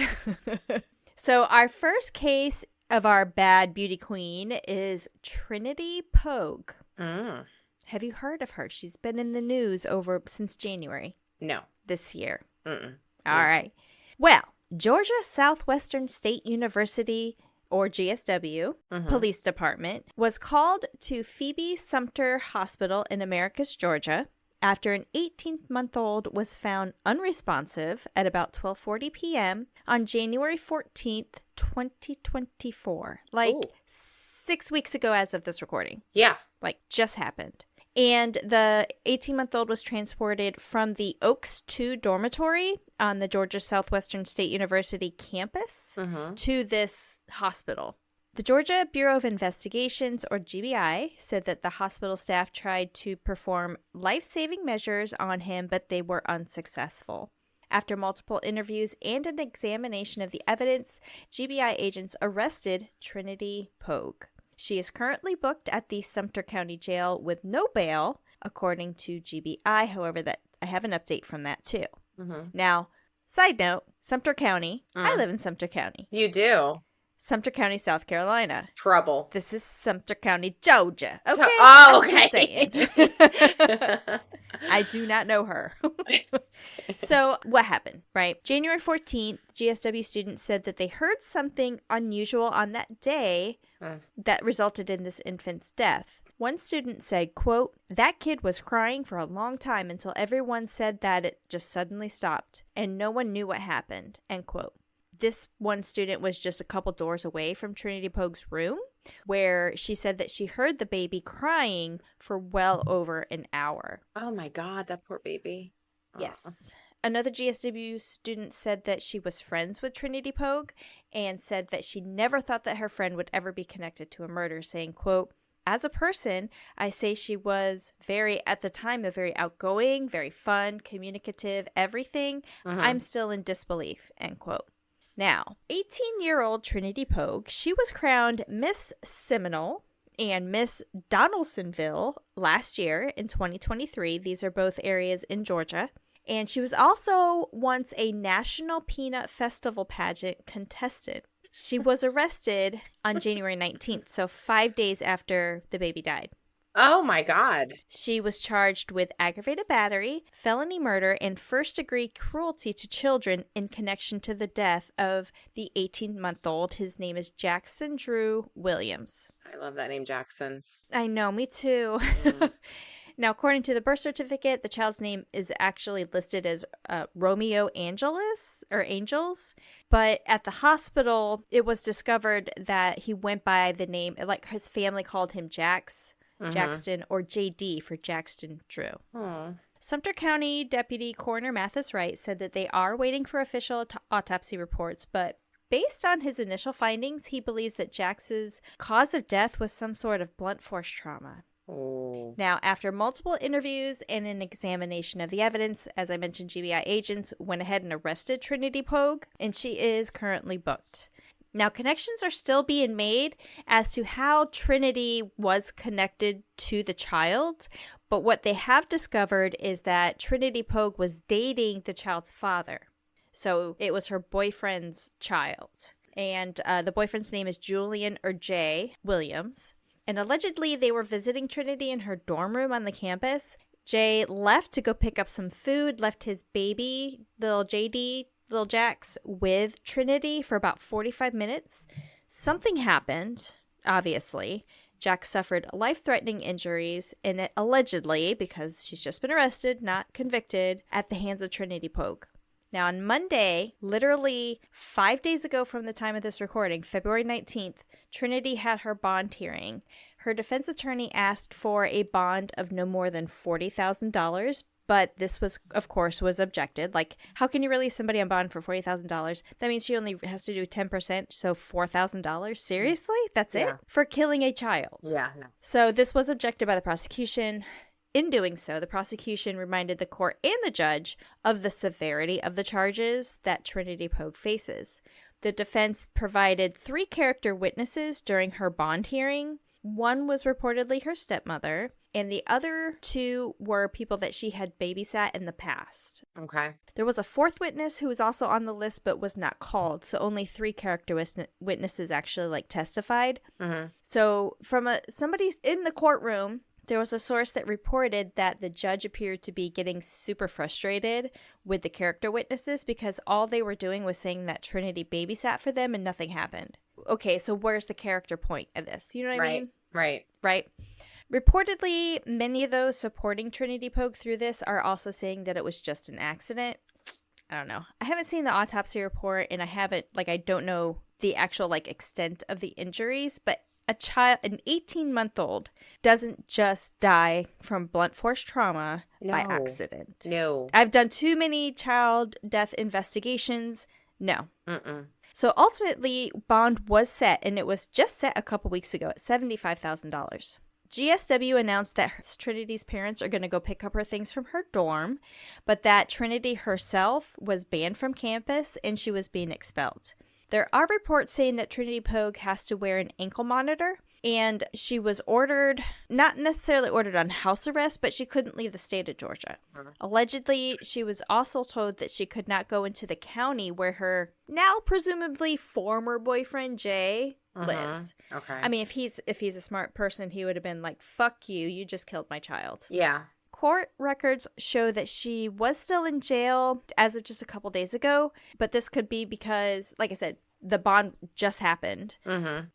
So our first case of our bad beauty queen is Trinity Poague. Have you heard of her? She's been in the news since January. No. This year. All right. Well, Georgia Southwestern State University, or GSW, Police Department, was called to Phoebe Sumter Hospital in Americus, Georgia, after an 18-month-old was found unresponsive at about 12:40 p.m. on January 14th, 2024. Like 6 weeks ago as of this recording. Yeah. Like just happened. And the 18-month-old was transported from the Oaks 2 dormitory on the Georgia Southwestern State University campus to this hospital. The Georgia Bureau of Investigations, or GBI, said that the hospital staff tried to perform life-saving measures on him, but they were unsuccessful. After multiple interviews and an examination of the evidence, GBI agents arrested Trinity Poague. She is currently booked at the Sumter County Jail with no bail, according to GBI. However, that I have an update from that too. Mm-hmm. Now, side note, Sumter County. I live in Sumter County. You do? Sumter County, South Carolina. Trouble. This is Sumter County, Georgia. Okay. Oh, okay. I'm just saying. I do not know her. So what happened, right? January 14th, GSW students said that they heard something unusual on that day that resulted in this infant's death. One student said, quote, "That kid was crying for a long time until everyone said that it just suddenly stopped and no one knew what happened," end quote. This one student was just a couple doors away from Trinity Poague's room, where she said that she heard the baby crying for well over an hour. Oh my God, that poor baby. Yes. Another GSW student said that she was friends with Trinity Poague and said that she never thought that her friend would ever be connected to a murder, saying, quote, "As a person, I say she was at the time, a very outgoing, very fun, communicative, everything. I'm still in disbelief," end quote. Now, 18-year-old Trinity Poague, she was crowned Miss Seminole and Miss Donalsonville last year in 2023. These are both areas in Georgia. And she was also once a National Peanut Festival pageant contestant. She was arrested on January 19th, so 5 days after the baby died. Oh my God. She was charged with aggravated battery, felony murder, and first-degree cruelty to children in connection to the death of the 18-month-old. His name is Jackson Drew Williams. I love that name, Jackson. I know, me too. Now, according to the birth certificate, the child's name is actually listed as Romeo Angels, but at the hospital, it was discovered that he went by the name, like his family called him Jackson, or JD for Jackson Drew. Sumter County Deputy Coroner Mathis Wright said that they are waiting for official autopsy reports, but based on his initial findings, he believes that Jax's cause of death was some sort of blunt force trauma. Now, after multiple interviews and an examination of the evidence, as I mentioned, GBI agents went ahead and arrested Trinity Poague, and she is currently booked. Now, connections are still being made as to how Trinity was connected to the child, but what they have discovered is that Trinity Poague was dating the child's father. So it was her boyfriend's child. And the boyfriend's name is Julian or Jay Williams. And allegedly, they were visiting Trinity in her dorm room on the campus. Jay left to go pick up some food, left his baby, little Jax, with Trinity for about 45 minutes. Something happened, obviously. Jax suffered life-threatening injuries, and allegedly, because she's just been arrested, not convicted, at the hands of Trinity Poague. Now, on Monday, literally 5 days ago from the time of this recording, February 19th, Trinity had her bond hearing. Her defense attorney asked for a bond of no more than $40,000, but this was, of course, was objected. Like, how can you release somebody on bond for $40,000? That means she only has to do 10%, so $4,000? Seriously? That's it? For killing a child. Yeah, no. So this was objected by the prosecution. In doing so, the prosecution reminded the court and the judge of the severity of the charges that Trinity Poague faces. The defense provided 3 character witnesses during her bond hearing. One was reportedly her stepmother, and the other 2 were people that she had babysat in the past. Okay. There was a 4th witness who was also on the list but was not called, so only 3 character witnesses actually testified. So from somebody in the courtroom, there was a source that reported that the judge appeared to be getting super frustrated with the character witnesses because all they were doing was saying that Trinity babysat for them and nothing happened. Okay, so where's the character point of this? You know what I mean? Right. Reportedly, many of those supporting Trinity Poague through this are also saying that it was just an accident. I don't know. I haven't seen the autopsy report, and I don't know the actual, extent of the injuries, but an 18-month-old doesn't just die from blunt force trauma by accident. No. I've done too many child death investigations. No. So ultimately, bond was set, and it was just set a couple weeks ago at $75,000. GSW announced that Trinity's parents are going to go pick up her things from her dorm, but that Trinity herself was banned from campus and she was being expelled. There are reports saying that Trinity Poague has to wear an ankle monitor, and she was ordered, not necessarily ordered on house arrest, but she couldn't leave the state of Georgia. Allegedly, she was also told that she could not go into the county where her now presumably former boyfriend Jay lives. Okay. I mean, if he's a smart person, he would have been like, "Fuck you, you just killed my child." Yeah. Court records show that she was still in jail as of just a couple days ago, but this could be because, like I said, the bond just happened.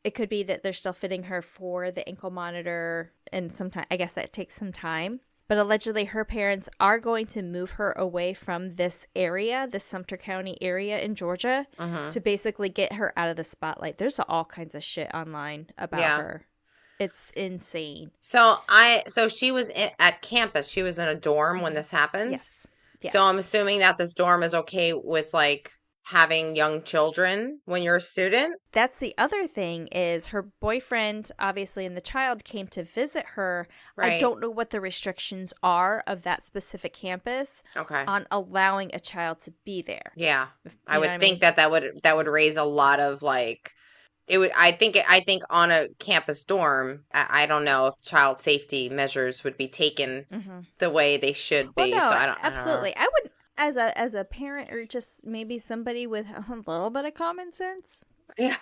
It could be that they're still fitting her for the ankle monitor, and sometimes I guess that takes some time. But allegedly, her parents are going to move her away from this area, the Sumter County area in Georgia, to basically get her out of the spotlight. There's all kinds of shit online about her. It's insane. So she was at campus. She was in a dorm when this happened? Yes. So I'm assuming that this dorm is okay with, like, having young children when you're a student? That's the other thing is her boyfriend, obviously, and the child came to visit her. Right. I don't know what the restrictions are of that specific campus on allowing a child to be there. Yeah. I would think that would raise a lot of, like, it would. I think on a campus dorm, I don't know if child safety measures would be taken the way they should be. Well, no, so I don't. absolutely. I would, as a parent, or just maybe somebody with a little bit of common sense. Yeah.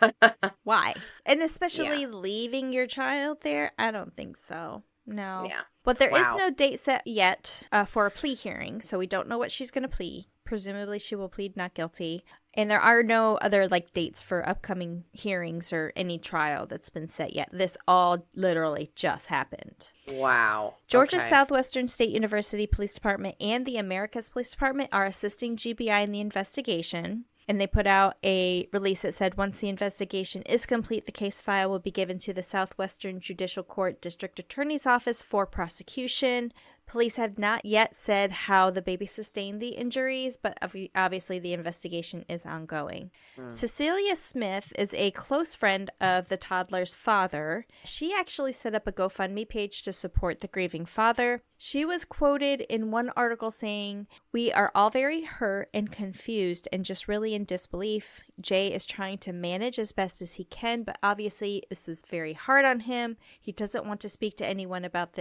Why? And especially leaving your child there. I don't think so. No. Yeah. But there is no date set yet for a plea hearing, so we don't know what she's going to plead. Presumably, she will plead not guilty. And there are no other dates for upcoming hearings or any trial that's been set yet. This all literally just happened. Wow. Georgia Southwestern State University Police Department and the Americas Police Department are assisting GBI in the investigation. And they put out a release that said once the investigation is complete, the case file will be given to the Southwestern Judicial Court District Attorney's Office for prosecution. Police have not yet said how the baby sustained the injuries, but obviously the investigation is ongoing. Cecilia Smith is a close friend of the toddler's father. She actually set up a GoFundMe page to support the grieving father. She was quoted in one article saying, "We are all very hurt and confused and just really in disbelief. Jay is trying to manage as best as he can, but obviously this was very hard on him. He doesn't want to speak to anyone about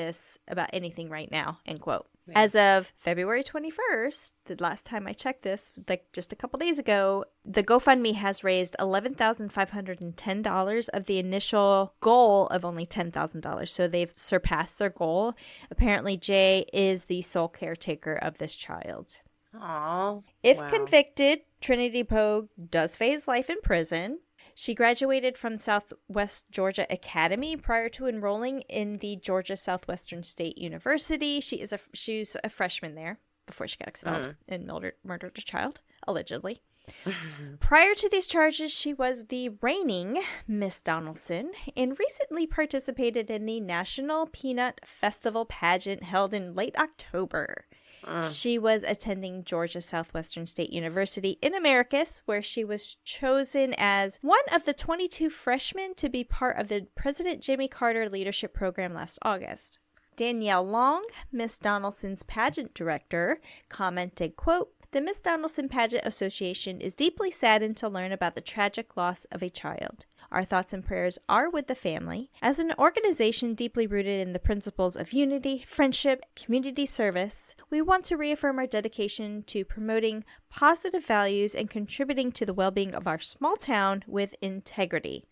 anything right now," end quote. Yeah. As of February 21st, the last time I checked this, just a couple days ago, the GoFundMe has raised $11,510 of the initial goal of only $10,000. So they've surpassed their goal. Apparently, Jay is the sole caretaker of this child. Aww. If convicted, Trinity Poague does face life in prison. She graduated from Southwest Georgia Academy prior to enrolling in the Georgia Southwestern State University. She's a freshman there before she got expelled and murdered a child, allegedly. Prior to these charges, she was the reigning Miss Donaldson and recently participated in the National Peanut Festival pageant held in late October. She was attending Georgia Southwestern State University in Americus, where she was chosen as one of the 22 freshmen to be part of the President Jimmy Carter Leadership Program last August. Danielle Long, Miss Donaldson's pageant director, commented, quote, "The Miss Donaldson Pageant Association is deeply saddened to learn about the tragic loss of a child. Our thoughts and prayers are with the family. As an organization deeply rooted in the principles of unity, friendship, community service, we want to reaffirm our dedication to promoting positive values and contributing to the well-being of our small town with integrity.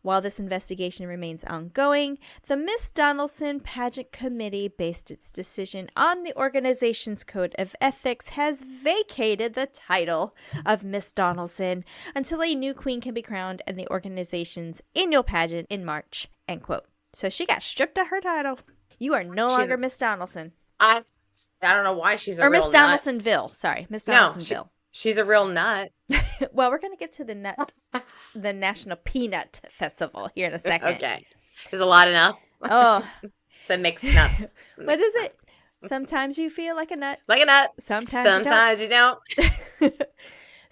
While this investigation remains ongoing, the Miss Donaldson Pageant Committee, based its decision on the organization's code of ethics, has vacated the title of Miss Donaldson until a new queen can be crowned and the organization's annual pageant in March," end quote. So she got stripped of her title. You are no longer Miss Donaldson. I don't know why she's a or real Miss nut. Donalsonville. Sorry, Miss Donalsonville. She's a real nut. Well, we're going to get to the National Peanut Festival here in a second. Okay. There's a lot of nuts. Oh. It's a mixed nut. What is it? Sometimes you feel like a nut. Like a nut. Sometimes you don't.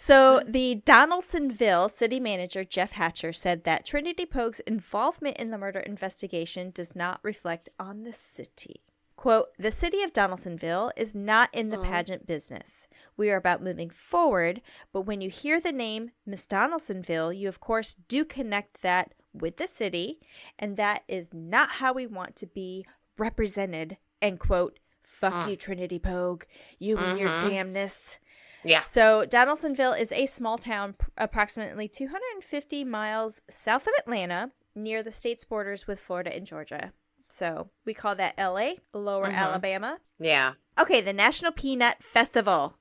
So the Donalsonville city manager, Jeff Hatcher, said that Trinity Poague's involvement in the murder investigation does not reflect on the city. Quote, the city of Donalsonville is not in the pageant business. We are about moving forward, but when you hear the name Miss Donalsonville, you of course do connect that with the city, and that is not how we want to be represented, end quote. Fuck you, Trinity Poague. You and your damnness. Yeah. So Donalsonville is a small town approximately 250 miles south of Atlanta, near the state's borders with Florida and Georgia. So we call that LA, Lower Alabama. Yeah. Okay, the National Peanut Festival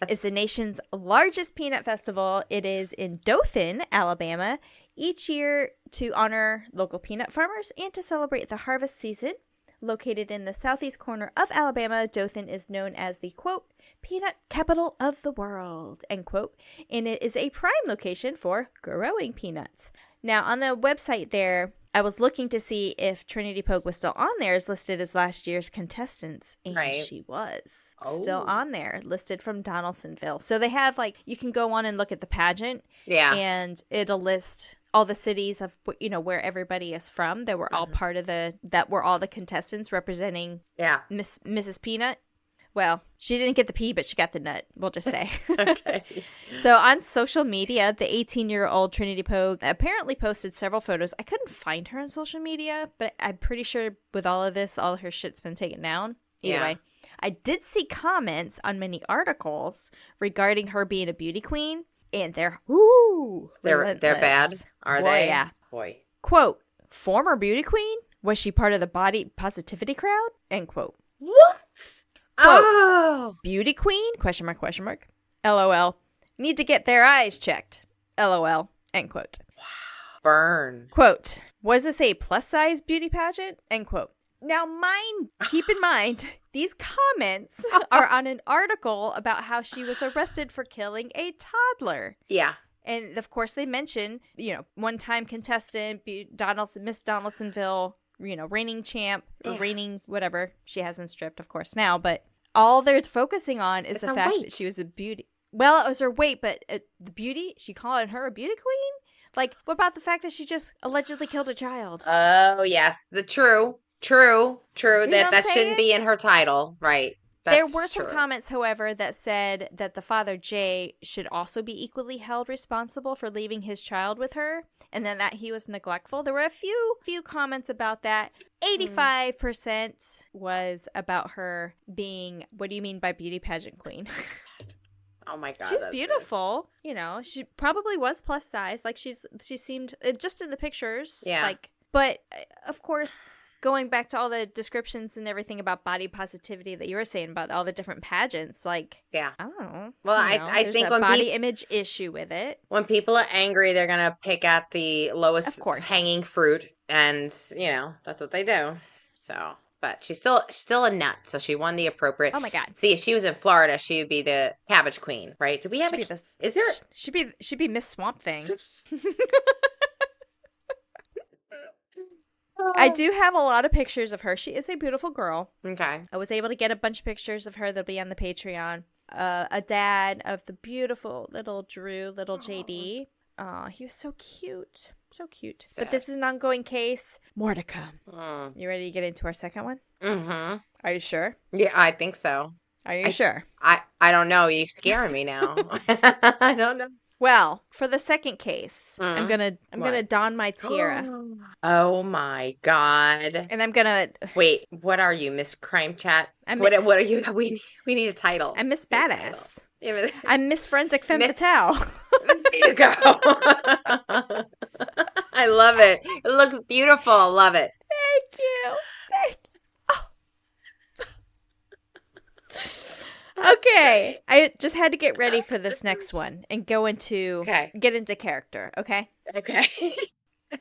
is the nation's largest peanut festival. It is in Dothan, Alabama, each year to honor local peanut farmers and to celebrate the harvest season. Located in the southeast corner of Alabama, Dothan is known as the, quote, peanut capital of the world, end quote, and it is a prime location for growing peanuts. Now, on the website there, I was looking to see if Trinity Poague was still on there as listed as last year's contestants, and she was still on there, listed from Donalsonville. So they have, like, you can go on and look at the pageant, and it'll list all the cities of, you know, where everybody is from that were all part of that were all the contestants representing Mrs. Peanut. Well, she didn't get the P, but she got the nut, we'll just say. Okay. So on social media, the 18-year-old Trinity Poague apparently posted several photos. I couldn't find her on social media, but I'm pretty sure with all of this, all her shit's been taken down. Either way, I did see comments on many articles regarding her being a beauty queen, and they're bad. Are they? Yeah. Boy. Quote, former beauty queen? Was she part of the body positivity crowd? End quote. What? Quote, beauty queen? Question mark, question mark. LOL. Need to get their eyes checked. LOL. End quote. Wow. Burn. Quote, was this a plus size beauty pageant? End quote. Now, keep in mind, these comments are on an article about how she was arrested for killing a toddler. Yeah. And of course, they mention, you know, one-time contestant, Miss Donalsonville, you know, reigning champ, or reigning whatever. She has been stripped, of course, now. But all they're focusing on is the fact that she was a beauty. Well, it was her weight, but the beauty, she calling her a beauty queen? Like, what about the fact that she just allegedly killed a child? Oh, yes. The true. That shouldn't be in her title. Right. There were some comments, however, that said that the father, Jay, should also be equally held responsible for leaving his child with her, and then that he was neglectful. There were a few comments about that. 85% was about her being, what do you mean by beauty pageant queen? Oh my God. She's beautiful. You know, she probably was plus size. Like, she seemed, just in the pictures. Yeah. Like, but, of course, going back to all the descriptions and everything about body positivity that you were saying about all the different pageants, like, I don't know. Well, I think when body image issue with it. When people are angry, they're gonna pick at the lowest hanging fruit, and you know that's what they do. So, but she's still a nut, so she won the appropriate. Oh my God! See, if she was in Florida, she would be the cabbage queen, right? Do we have? Is there? She'd be Miss Swamp Thing. I do have a lot of pictures of her. She is a beautiful girl. Okay. I was able to get a bunch of pictures of her. They'll be on the Patreon. A dad of the beautiful little Drew, little JD. He was so cute. So cute. Sad. But this is an ongoing case. More to come. You ready to get into our second one? Mm-hmm. Are you sure? Yeah, I think so. Are you sure? I don't know. You're scaring me now. I don't know. Well, for the second case, I'm gonna don my tiara. Oh my God! And I'm gonna wait. What are you, Miss CrimeChat? What are you? We need a title. I'm Miss Badass. I'm Miss Forensic Femme Fatale. There you go. I love it. It looks beautiful. I love it. Thank you. Okay, I just had to get ready for this next one and get into character, okay? Okay.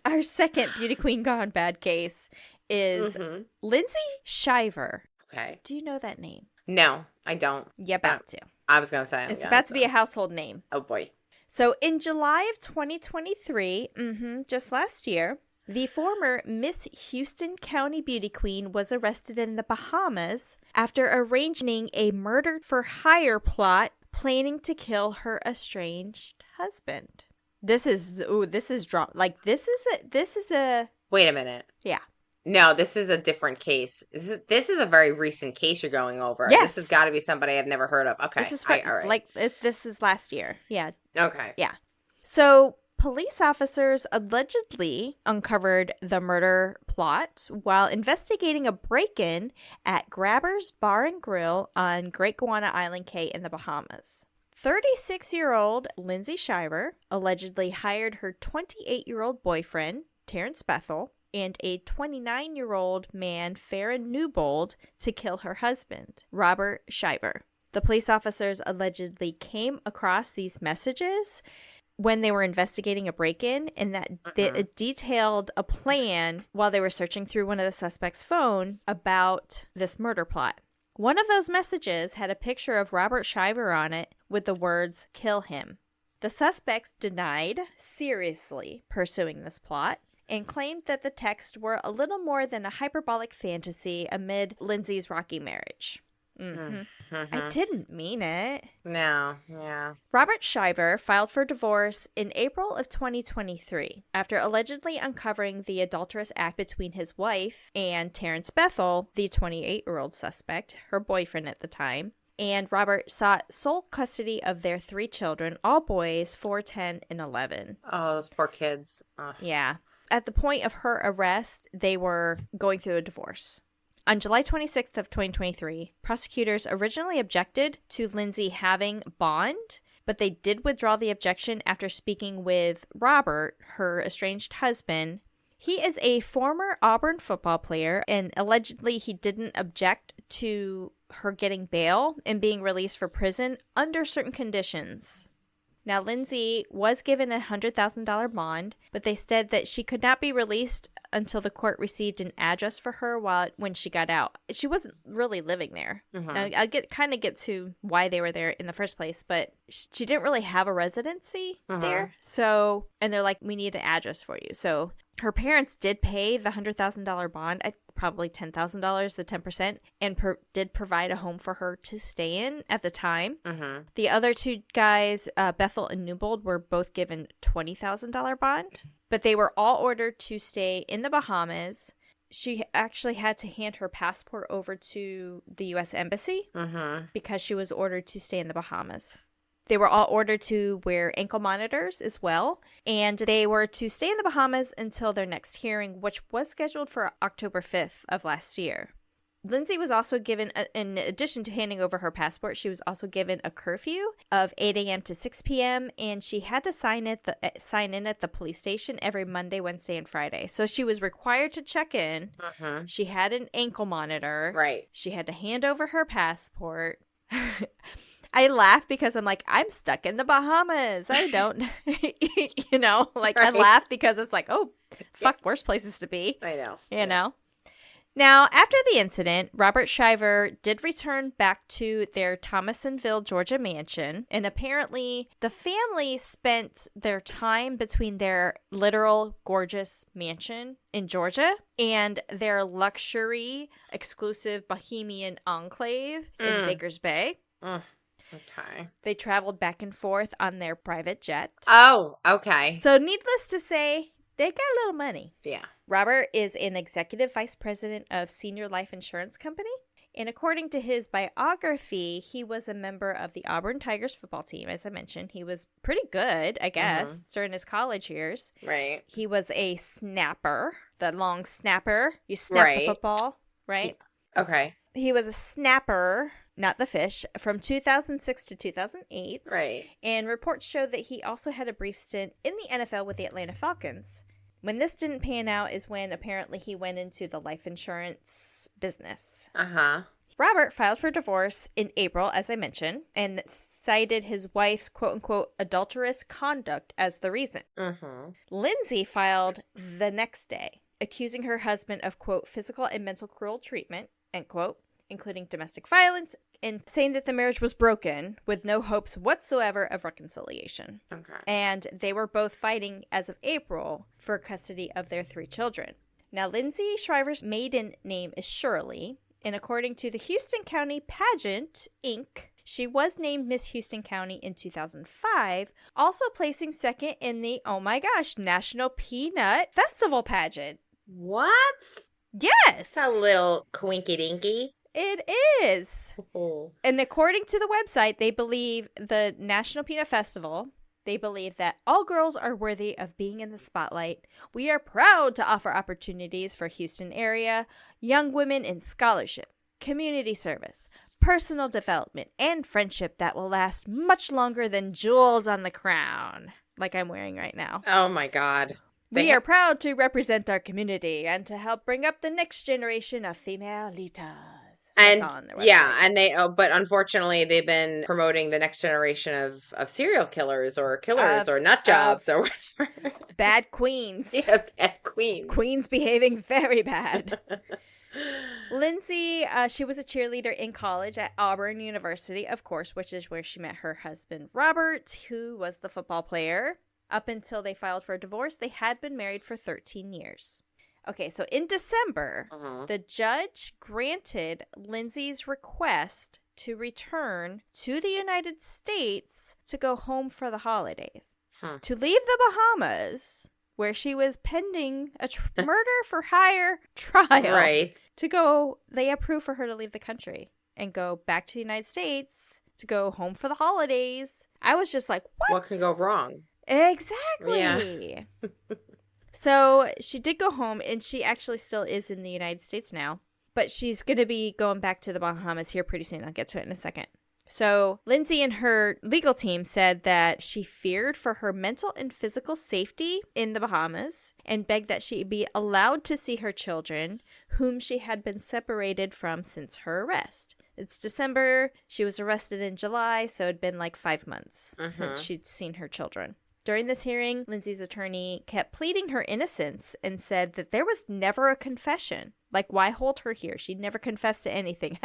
Our second Beauty Queen Gone Bad case is Lindsay Shiver. Okay. Do you know that name? No, I don't. You're about to. I was going to say. It's about to be a household name. Oh, boy. So, in July of 2023, just last year, the former Miss Houston County Beauty Queen was arrested in the Bahamas after arranging a murder-for-hire plot planning to kill her estranged husband. This is drama. Like, this is a Wait a minute. yeah. No, this is a different case. This is a very recent case you're going over. Yes. This has got to be somebody I've never heard of. Okay. This is all right. this is last year. Yeah. Okay. Yeah. So police officers allegedly uncovered the murder plot while investigating a break-in at Grabber's Bar and Grill on Great Guana Island Cay in the Bahamas. 36-year-old Lindsay Shiver allegedly hired her 28-year-old boyfriend, Terrence Bethel, and a 29-year-old man, Farron Newbold, to kill her husband, Robert Shiver. The police officers allegedly came across these messages when they were investigating a break-in, and that it detailed a plan while they were searching through one of the suspects' phone about this murder plot. One of those messages had a picture of Robert Shiver on it with the words, "Kill him." The suspects denied seriously pursuing this plot and claimed that the texts were a little more than a hyperbolic fantasy amid Lindsay's rocky marriage. I didn't mean it. No, yeah. Robert Shiver filed for divorce in April of 2023 after allegedly uncovering the adulterous act between his wife and Terrence Bethel, the 28-year-old suspect, her boyfriend at the time. And Robert sought sole custody of their 3 children, all boys, 4, 10, and 11. Oh, those poor kids. Ugh. Yeah. At the point of her arrest, they were going through a divorce. On July 26th of 2023, prosecutors originally objected to Lindsay having bond, but they did withdraw the objection after speaking with Robert, her estranged husband. He is a former Auburn football player, and allegedly he didn't object to her getting bail and being released for prison under certain conditions. Now, Lindsay was given a $100,000 bond, but they said that she could not be released until the court received an address for her when she got out. She wasn't really living there. Now, I'll get to why they were there in the first place, but she didn't really have a residency there. So, and they're like, we need an address for you. So her parents did pay the $100,000 bond, probably $10,000, the 10%, and did provide a home for her to stay in at the time. The other 2 guys, Bethel and Newbold, were both given $20,000 bond, but they were all ordered to stay in the Bahamas. She actually had to hand her passport over to the U.S. Embassy because she was ordered to stay in the Bahamas. They were all ordered to wear ankle monitors as well, and they were to stay in the Bahamas until their next hearing, which was scheduled for October 5th of last year. Lindsay was also given, in addition to handing over her passport, she was also given a curfew of 8 a.m. to 6 p.m., and she had to sign in at the police station every Monday, Wednesday, and Friday. So she was required to check in. She had an ankle monitor. Right. She had to hand over her passport. I laugh because I'm like, I'm stuck in the Bahamas. I don't, Right. I laugh because it's like, oh, fuck, worse places to be. I know. You know? Now, after the incident, Robert Shiver did return back to their Thomasonville, Georgia mansion, and apparently the family spent their time between their literal gorgeous mansion in Georgia and their luxury, exclusive Bohemian enclave in Baker's Bay. Okay. They traveled back and forth on their private jet. Oh, okay. So needless to say, they got a little money. Yeah. Robert is an executive vice president of Senior Life Insurance Company. And according to his biography, he was a member of the Auburn Tigers football team. As I mentioned, he was pretty good, I guess, during his college years. Right. He was a snapper, the long snapper. You snap the football, right? Okay. He was a snapper, not the fish, from 2006 to 2008. Right. And reports show that he also had a brief stint in the NFL with the Atlanta Falcons. When this didn't pan out is when apparently he went into the life insurance business. Robert filed for divorce in April, as I mentioned, and cited his wife's quote-unquote adulterous conduct as the reason. Lindsay filed the next day, accusing her husband of, quote, physical and mental cruel treatment, end quote, including domestic violence, and saying that the marriage was broken with no hopes whatsoever of reconciliation. Okay. And they were both fighting, as of April, for custody of their 3 children. Now, Lindsay Shiver's maiden name is Shirley, and according to the Houston County Pageant, Inc., She was named Miss Houston County in 2005, also placing second in the, oh my gosh, National Peanut Festival pageant. What? Yes! It's a little quinky-dinky. It is. Oh. And according to the website, they believe the National Peanut Festival, they believe that all girls are worthy of being in the spotlight. We are proud to offer opportunities for Houston area young women in scholarship, community service, personal development, and friendship that will last much longer than jewels on the crown, like I'm wearing right now. Oh my God. We are proud to represent our community and to help bring up the next generation of female leaders. And but unfortunately they've been promoting the next generation of serial killers or nut jobs or whatever. Bad queens. Yeah, bad queens. Queens behaving very bad. Lindsay, she was a cheerleader in college at Auburn University, of course, which is where she met her husband, Robert, who was the football player. Up until they filed for a divorce, they had been married for 13 years. Okay, so in December, the judge granted Lindsay's request to return to the United States to go home for the holidays. To leave the Bahamas, where she was pending a murder for hire trial. Right. To go, they approved for her to leave the country and go back to the United States to go home for the holidays. I was just like, what? What could go wrong? Exactly. Yeah. So she did go home, and she actually still is in the United States now. But she's going to be going back to the Bahamas here pretty soon. I'll get to it in a second. So Lindsay and her legal team said that she feared for her mental and physical safety in the Bahamas and begged that she be allowed to see her children, whom she had been separated from since her arrest. It's December. She was arrested in July, so it'd been like 5 months since she'd seen her children. During this hearing, Lindsay's attorney kept pleading her innocence and said that there was never a confession. Like, why hold her here? She'd never confessed to anything.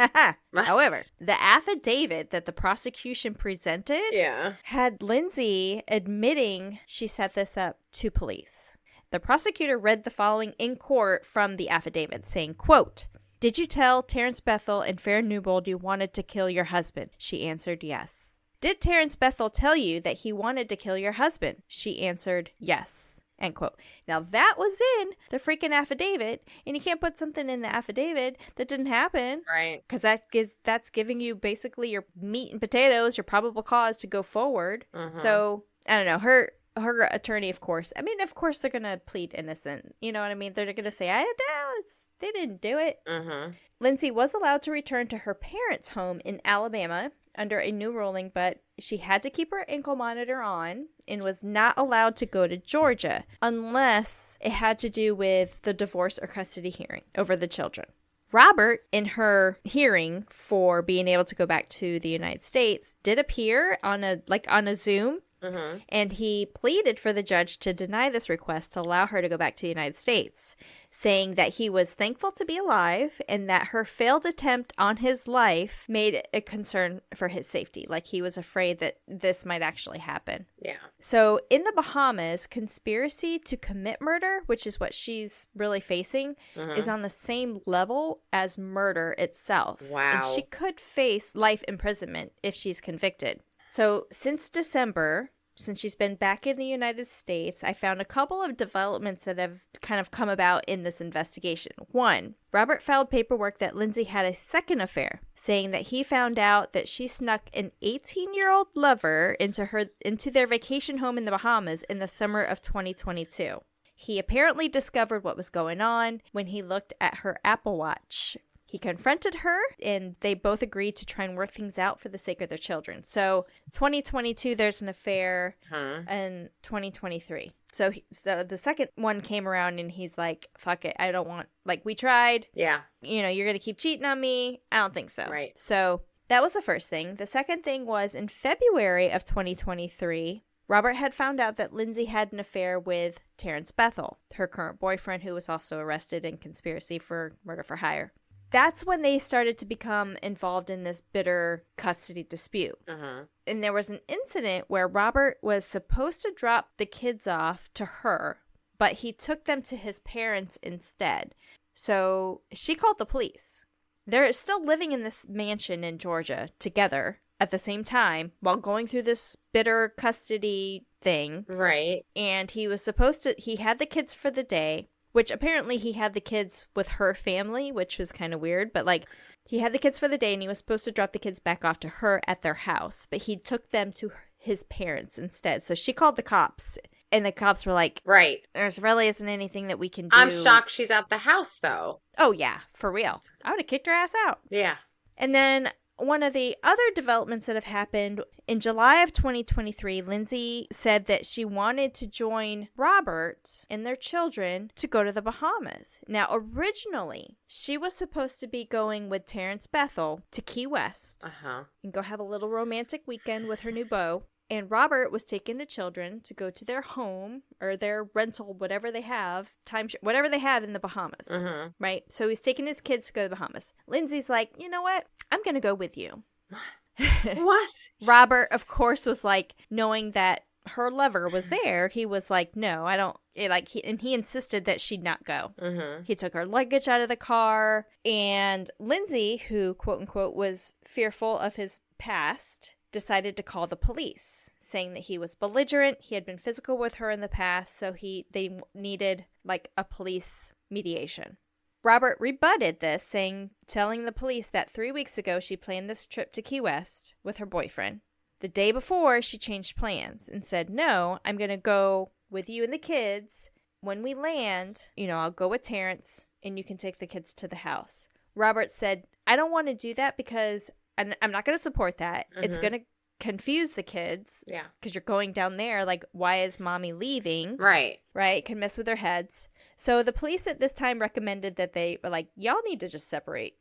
However, the affidavit that the prosecution presented had Lindsay admitting she set this up to police. The prosecutor read the following in court from the affidavit, saying, quote, "Did you tell Terrence Bethel and Fair Newbold you wanted to kill your husband?" She answered yes. "Did Terrence Bethel tell you that he wanted to kill your husband?" She answered yes. End quote. Now that was in the freaking affidavit, and you can't put something in the affidavit that didn't happen. Right. Because that's giving you basically your meat and potatoes, your probable cause to go forward. So, I don't know, her attorney, of course they're going to plead innocent. You know what I mean? They're going to say, they didn't do it. Lindsay was allowed to return to her parents' home in Alabama under a new ruling, but she had to keep her ankle monitor on and was not allowed to go to Georgia unless it had to do with the divorce or custody hearing over the children. Robert, in her hearing for being able to go back to the United States, did appear on a Zoom. And he pleaded for the judge to deny this request to allow her to go back to the United States, saying that he was thankful to be alive and that her failed attempt on his life made a concern for his safety. Like, he was afraid that this might actually happen. Yeah. So in the Bahamas, conspiracy to commit murder, which is what she's really facing, is on the same level as murder itself. Wow. And she could face life imprisonment if she's convicted. So since December, since she's been back in the United States, I found a couple of developments that have kind of come about in this investigation. One, Robert filed paperwork that Lindsay had a second affair, saying that he found out that she snuck an 18-year-old lover into their vacation home in the Bahamas in the summer of 2022. He apparently discovered what was going on when he looked at her Apple Watch. He confronted her, and they both agreed to try and work things out for the sake of their children. So 2022, there's an affair, and 2023. So the second one came around, and he's like, fuck it, I don't want, like, we tried. Yeah. You know, you're going to keep cheating on me. I don't think so. Right. So that was the first thing. The second thing was in February of 2023, Robert had found out that Lindsay had an affair with Terrence Bethel, her current boyfriend, who was also arrested in conspiracy for murder for hire. That's when they started to become involved in this bitter custody dispute. And there was an incident where Robert was supposed to drop the kids off to her, but he took them to his parents instead. So she called the police. They're still living in this mansion in Georgia together. at the same time while going through this bitter custody thing. Right. And he had the kids for the day, which apparently he had the kids with her family, which was kind of weird. But like, he had the kids for the day and he was supposed to drop the kids back off to her at their house. But he took them to his parents instead. So she called the cops. And the cops were like, right. There really isn't anything that we can do. I'm shocked she's at the house, though. Oh, yeah, for real. I would have kicked her ass out. Yeah. And then one of the other developments that have happened, in July of 2023, Lindsay said that she wanted to join Robert and their children to go to the Bahamas. Now, originally, she was supposed to be going with Terrence Bethel to Key West and go have a little romantic weekend with her new beau. And Robert was taking the children to go to their home or their rental, whatever they have, whatever they have in the Bahamas, right? So he's taking his kids to go to the Bahamas. Lindsay's like, you know what? I'm going to go with you. What? Robert, of course, was like, knowing that her lover was there, he was like, no, I don't. He insisted that she not go. He took her luggage out of the car. And Lindsay, who, quote unquote, was fearful of his past, decided to call the police, saying that he was belligerent, he had been physical with her in the past, so they needed like a police mediation. Robert rebutted this, telling the police that 3 weeks ago she planned this trip to Key West with her boyfriend. The day before, she changed plans and said, no, I'm going to go with you and the kids. When we land, I'll go with Terrence and you can take the kids to the house. Robert said, I don't want to do that because I'm not going to support that. It's going to confuse the kids. Yeah. Because you're going down there. Like, why is mommy leaving? Right. Right. It can mess with their heads. So the police at this time recommended that they were like, y'all need to just separate.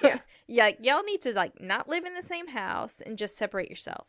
Yeah. Yeah. Y'all need to like not live in the same house and just separate yourself.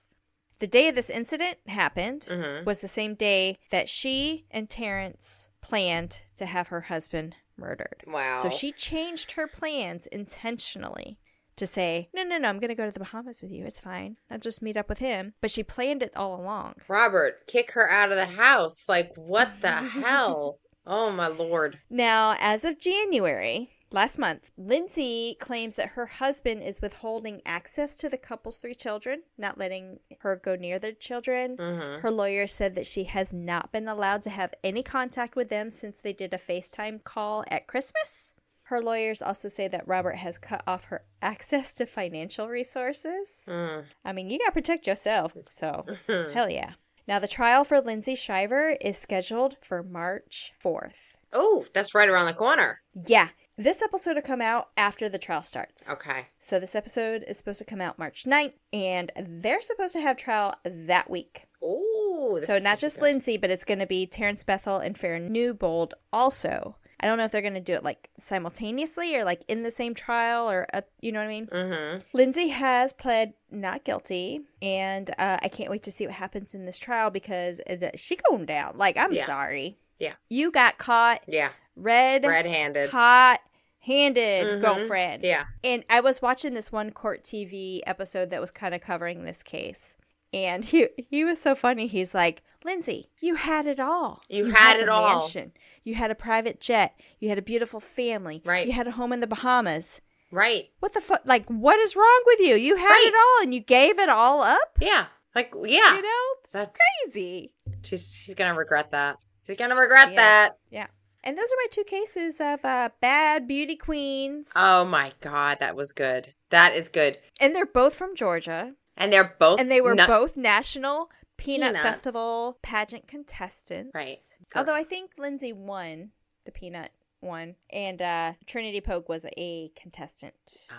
The day this incident happened was the same day that she and Terrence planned to have her husband murdered. Wow. So she changed her plans intentionally to say, no, I'm going to go to the Bahamas with you. It's fine. I'll just meet up with him. But she planned it all along. Robert, kick her out of the house. Like, what the hell? Oh, my Lord. Now, as of January, last month, Lindsay claims that her husband is withholding access to the couple's 3 children, not letting her go near their children. Her lawyer said that she has not been allowed to have any contact with them since they did a FaceTime call at Christmas. Her lawyers also say that Robert has cut off her access to financial resources. I mean, you got to protect yourself, so hell yeah. Now, the trial for Lindsay Shiver is scheduled for March 4th. Oh, that's right around the corner. Yeah. This episode will come out after the trial starts. Okay. So this episode is supposed to come out March 9th, and they're supposed to have trial that week. Oh. So not just Lindsay, but it's going to be Terrence Bethel and Farrah Newbold also. I don't know if they're going to do it like simultaneously or like in the same trial or, you know what I mean? Lindsay has pled not guilty, and I can't wait to see what happens in this trial because she going down. Like, I'm sorry. Yeah. You got caught. Yeah. Red-handed. Hot-handed, girlfriend. Yeah. And I was watching this one court TV episode that was kind of covering this case. And he was so funny. He's like, Lindsay, you had it all. You had it all. Mansion. You had a private jet. You had a beautiful family. Right. You had a home in the Bahamas. Right. What the fuck? Like, what is wrong with you? You had it all and you gave it all up? Yeah. Like, yeah. You know? That's crazy. She's going to regret that. She's going to regret that. Yeah. And those are my 2 cases of bad beauty queens. Oh, my God. That was good. That is good. And they're both from Georgia. And they're both... And they were both National Peanut Festival pageant contestants. Right. Although I think Lindsay won the Peanut one. And Trinity Poague was a contestant.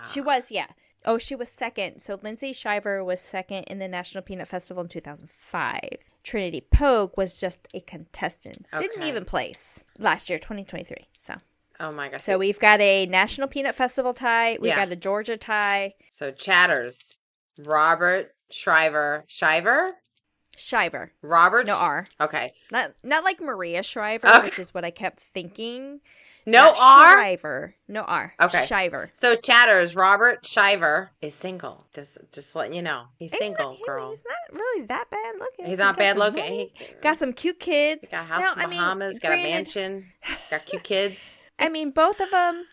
She was, yeah. Oh, she was second. So Lindsay Shiver was second in the National Peanut Festival in 2005. Trinity Poague was just a contestant. Okay. Didn't even place last year, 2023. So... Oh, my gosh. So we've got a National Peanut Festival tie. We've got a Georgia tie. So chatters. Robert Shiver. Robert? No R. Okay. Not like Maria Shriver, which is what I kept thinking. No R? Shriver. No R. Okay. Shiver. So chatters, Robert Shiver is single. Just letting you know. He's single, girl. He's not really that bad looking. He's not bad looking. He got some cute kids. He got a house in the Bahamas, got a mansion, got cute kids. I mean, both of them,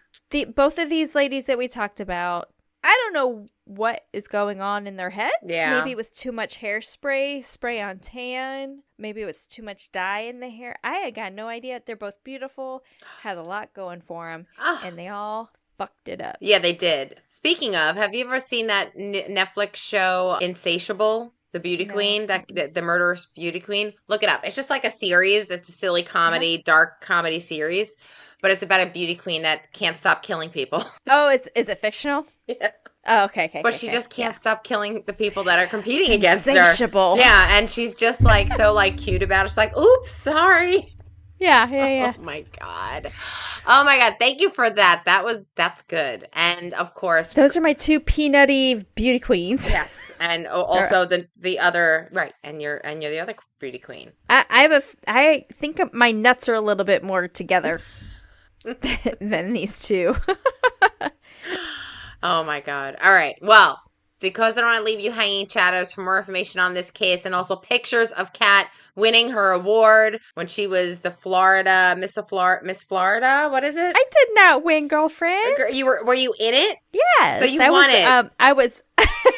both of these ladies that we talked about, I don't know what is going on in their heads. Yeah. Maybe it was too much hairspray, spray on tan. Maybe it was too much dye in the hair. I got no idea. They're both beautiful, had a lot going for them, and they all fucked it up. Yeah, they did. Speaking of, have you ever seen that Netflix show Insatiable? The beauty queen, the murderous beauty queen. Look it up. It's just like a series. It's a silly comedy, dark comedy series, but it's about a beauty queen that can't stop killing people. Oh, is it fictional? Yeah. Oh, okay. But she just can't stop killing the people that are competing against her. Insatiable. Yeah, and she's just like so like cute about it. She's like, "Oops, sorry." Yeah. Oh my god. Oh my god. Thank you for that. That's good. And of course, those are my two peanutty beauty queens. Yes. And also the other, right. And you're the other beauty queen. I think my nuts are a little bit more together than these two. Oh my god. All right. Well, because I don't want to leave you hanging, chatters, for more information on this case and also pictures of Kat winning her award when she was the Miss Florida. What is it? I did not win, girlfriend. Were you in it? Yes. So you won it. I was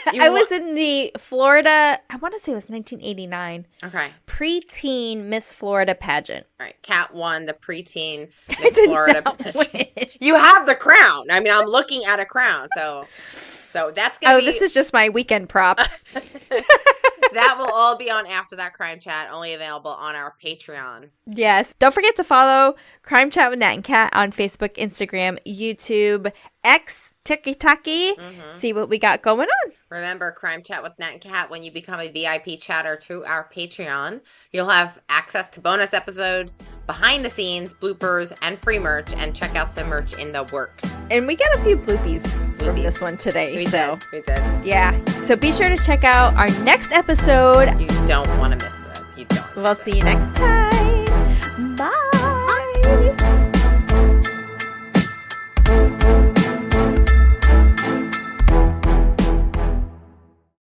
I was in the Florida, I want to say it was 1989. Okay. Preteen Miss Florida pageant. All right. Kat won the preteen Miss Florida pageant. You have the crown. I mean, I'm looking at a crown, so that's going to be... Oh, this is just my weekend prop. That will all be on After That Crime Chat, only available on our Patreon. Yes. Don't forget to follow Crime Chat with Nat and Kat on Facebook, Instagram, YouTube, X, TikTok. See what we got going on. Remember, Crime Chat with Nat and Kat, when you become a VIP chatter to our Patreon, you'll have access to bonus episodes, behind the scenes, bloopers, and free merch, and check out some merch in the works. And we got a few bloopies from this one today. We did. Yeah. So be sure to check out our next episode. You don't want to miss it. You don't. We'll see you next time.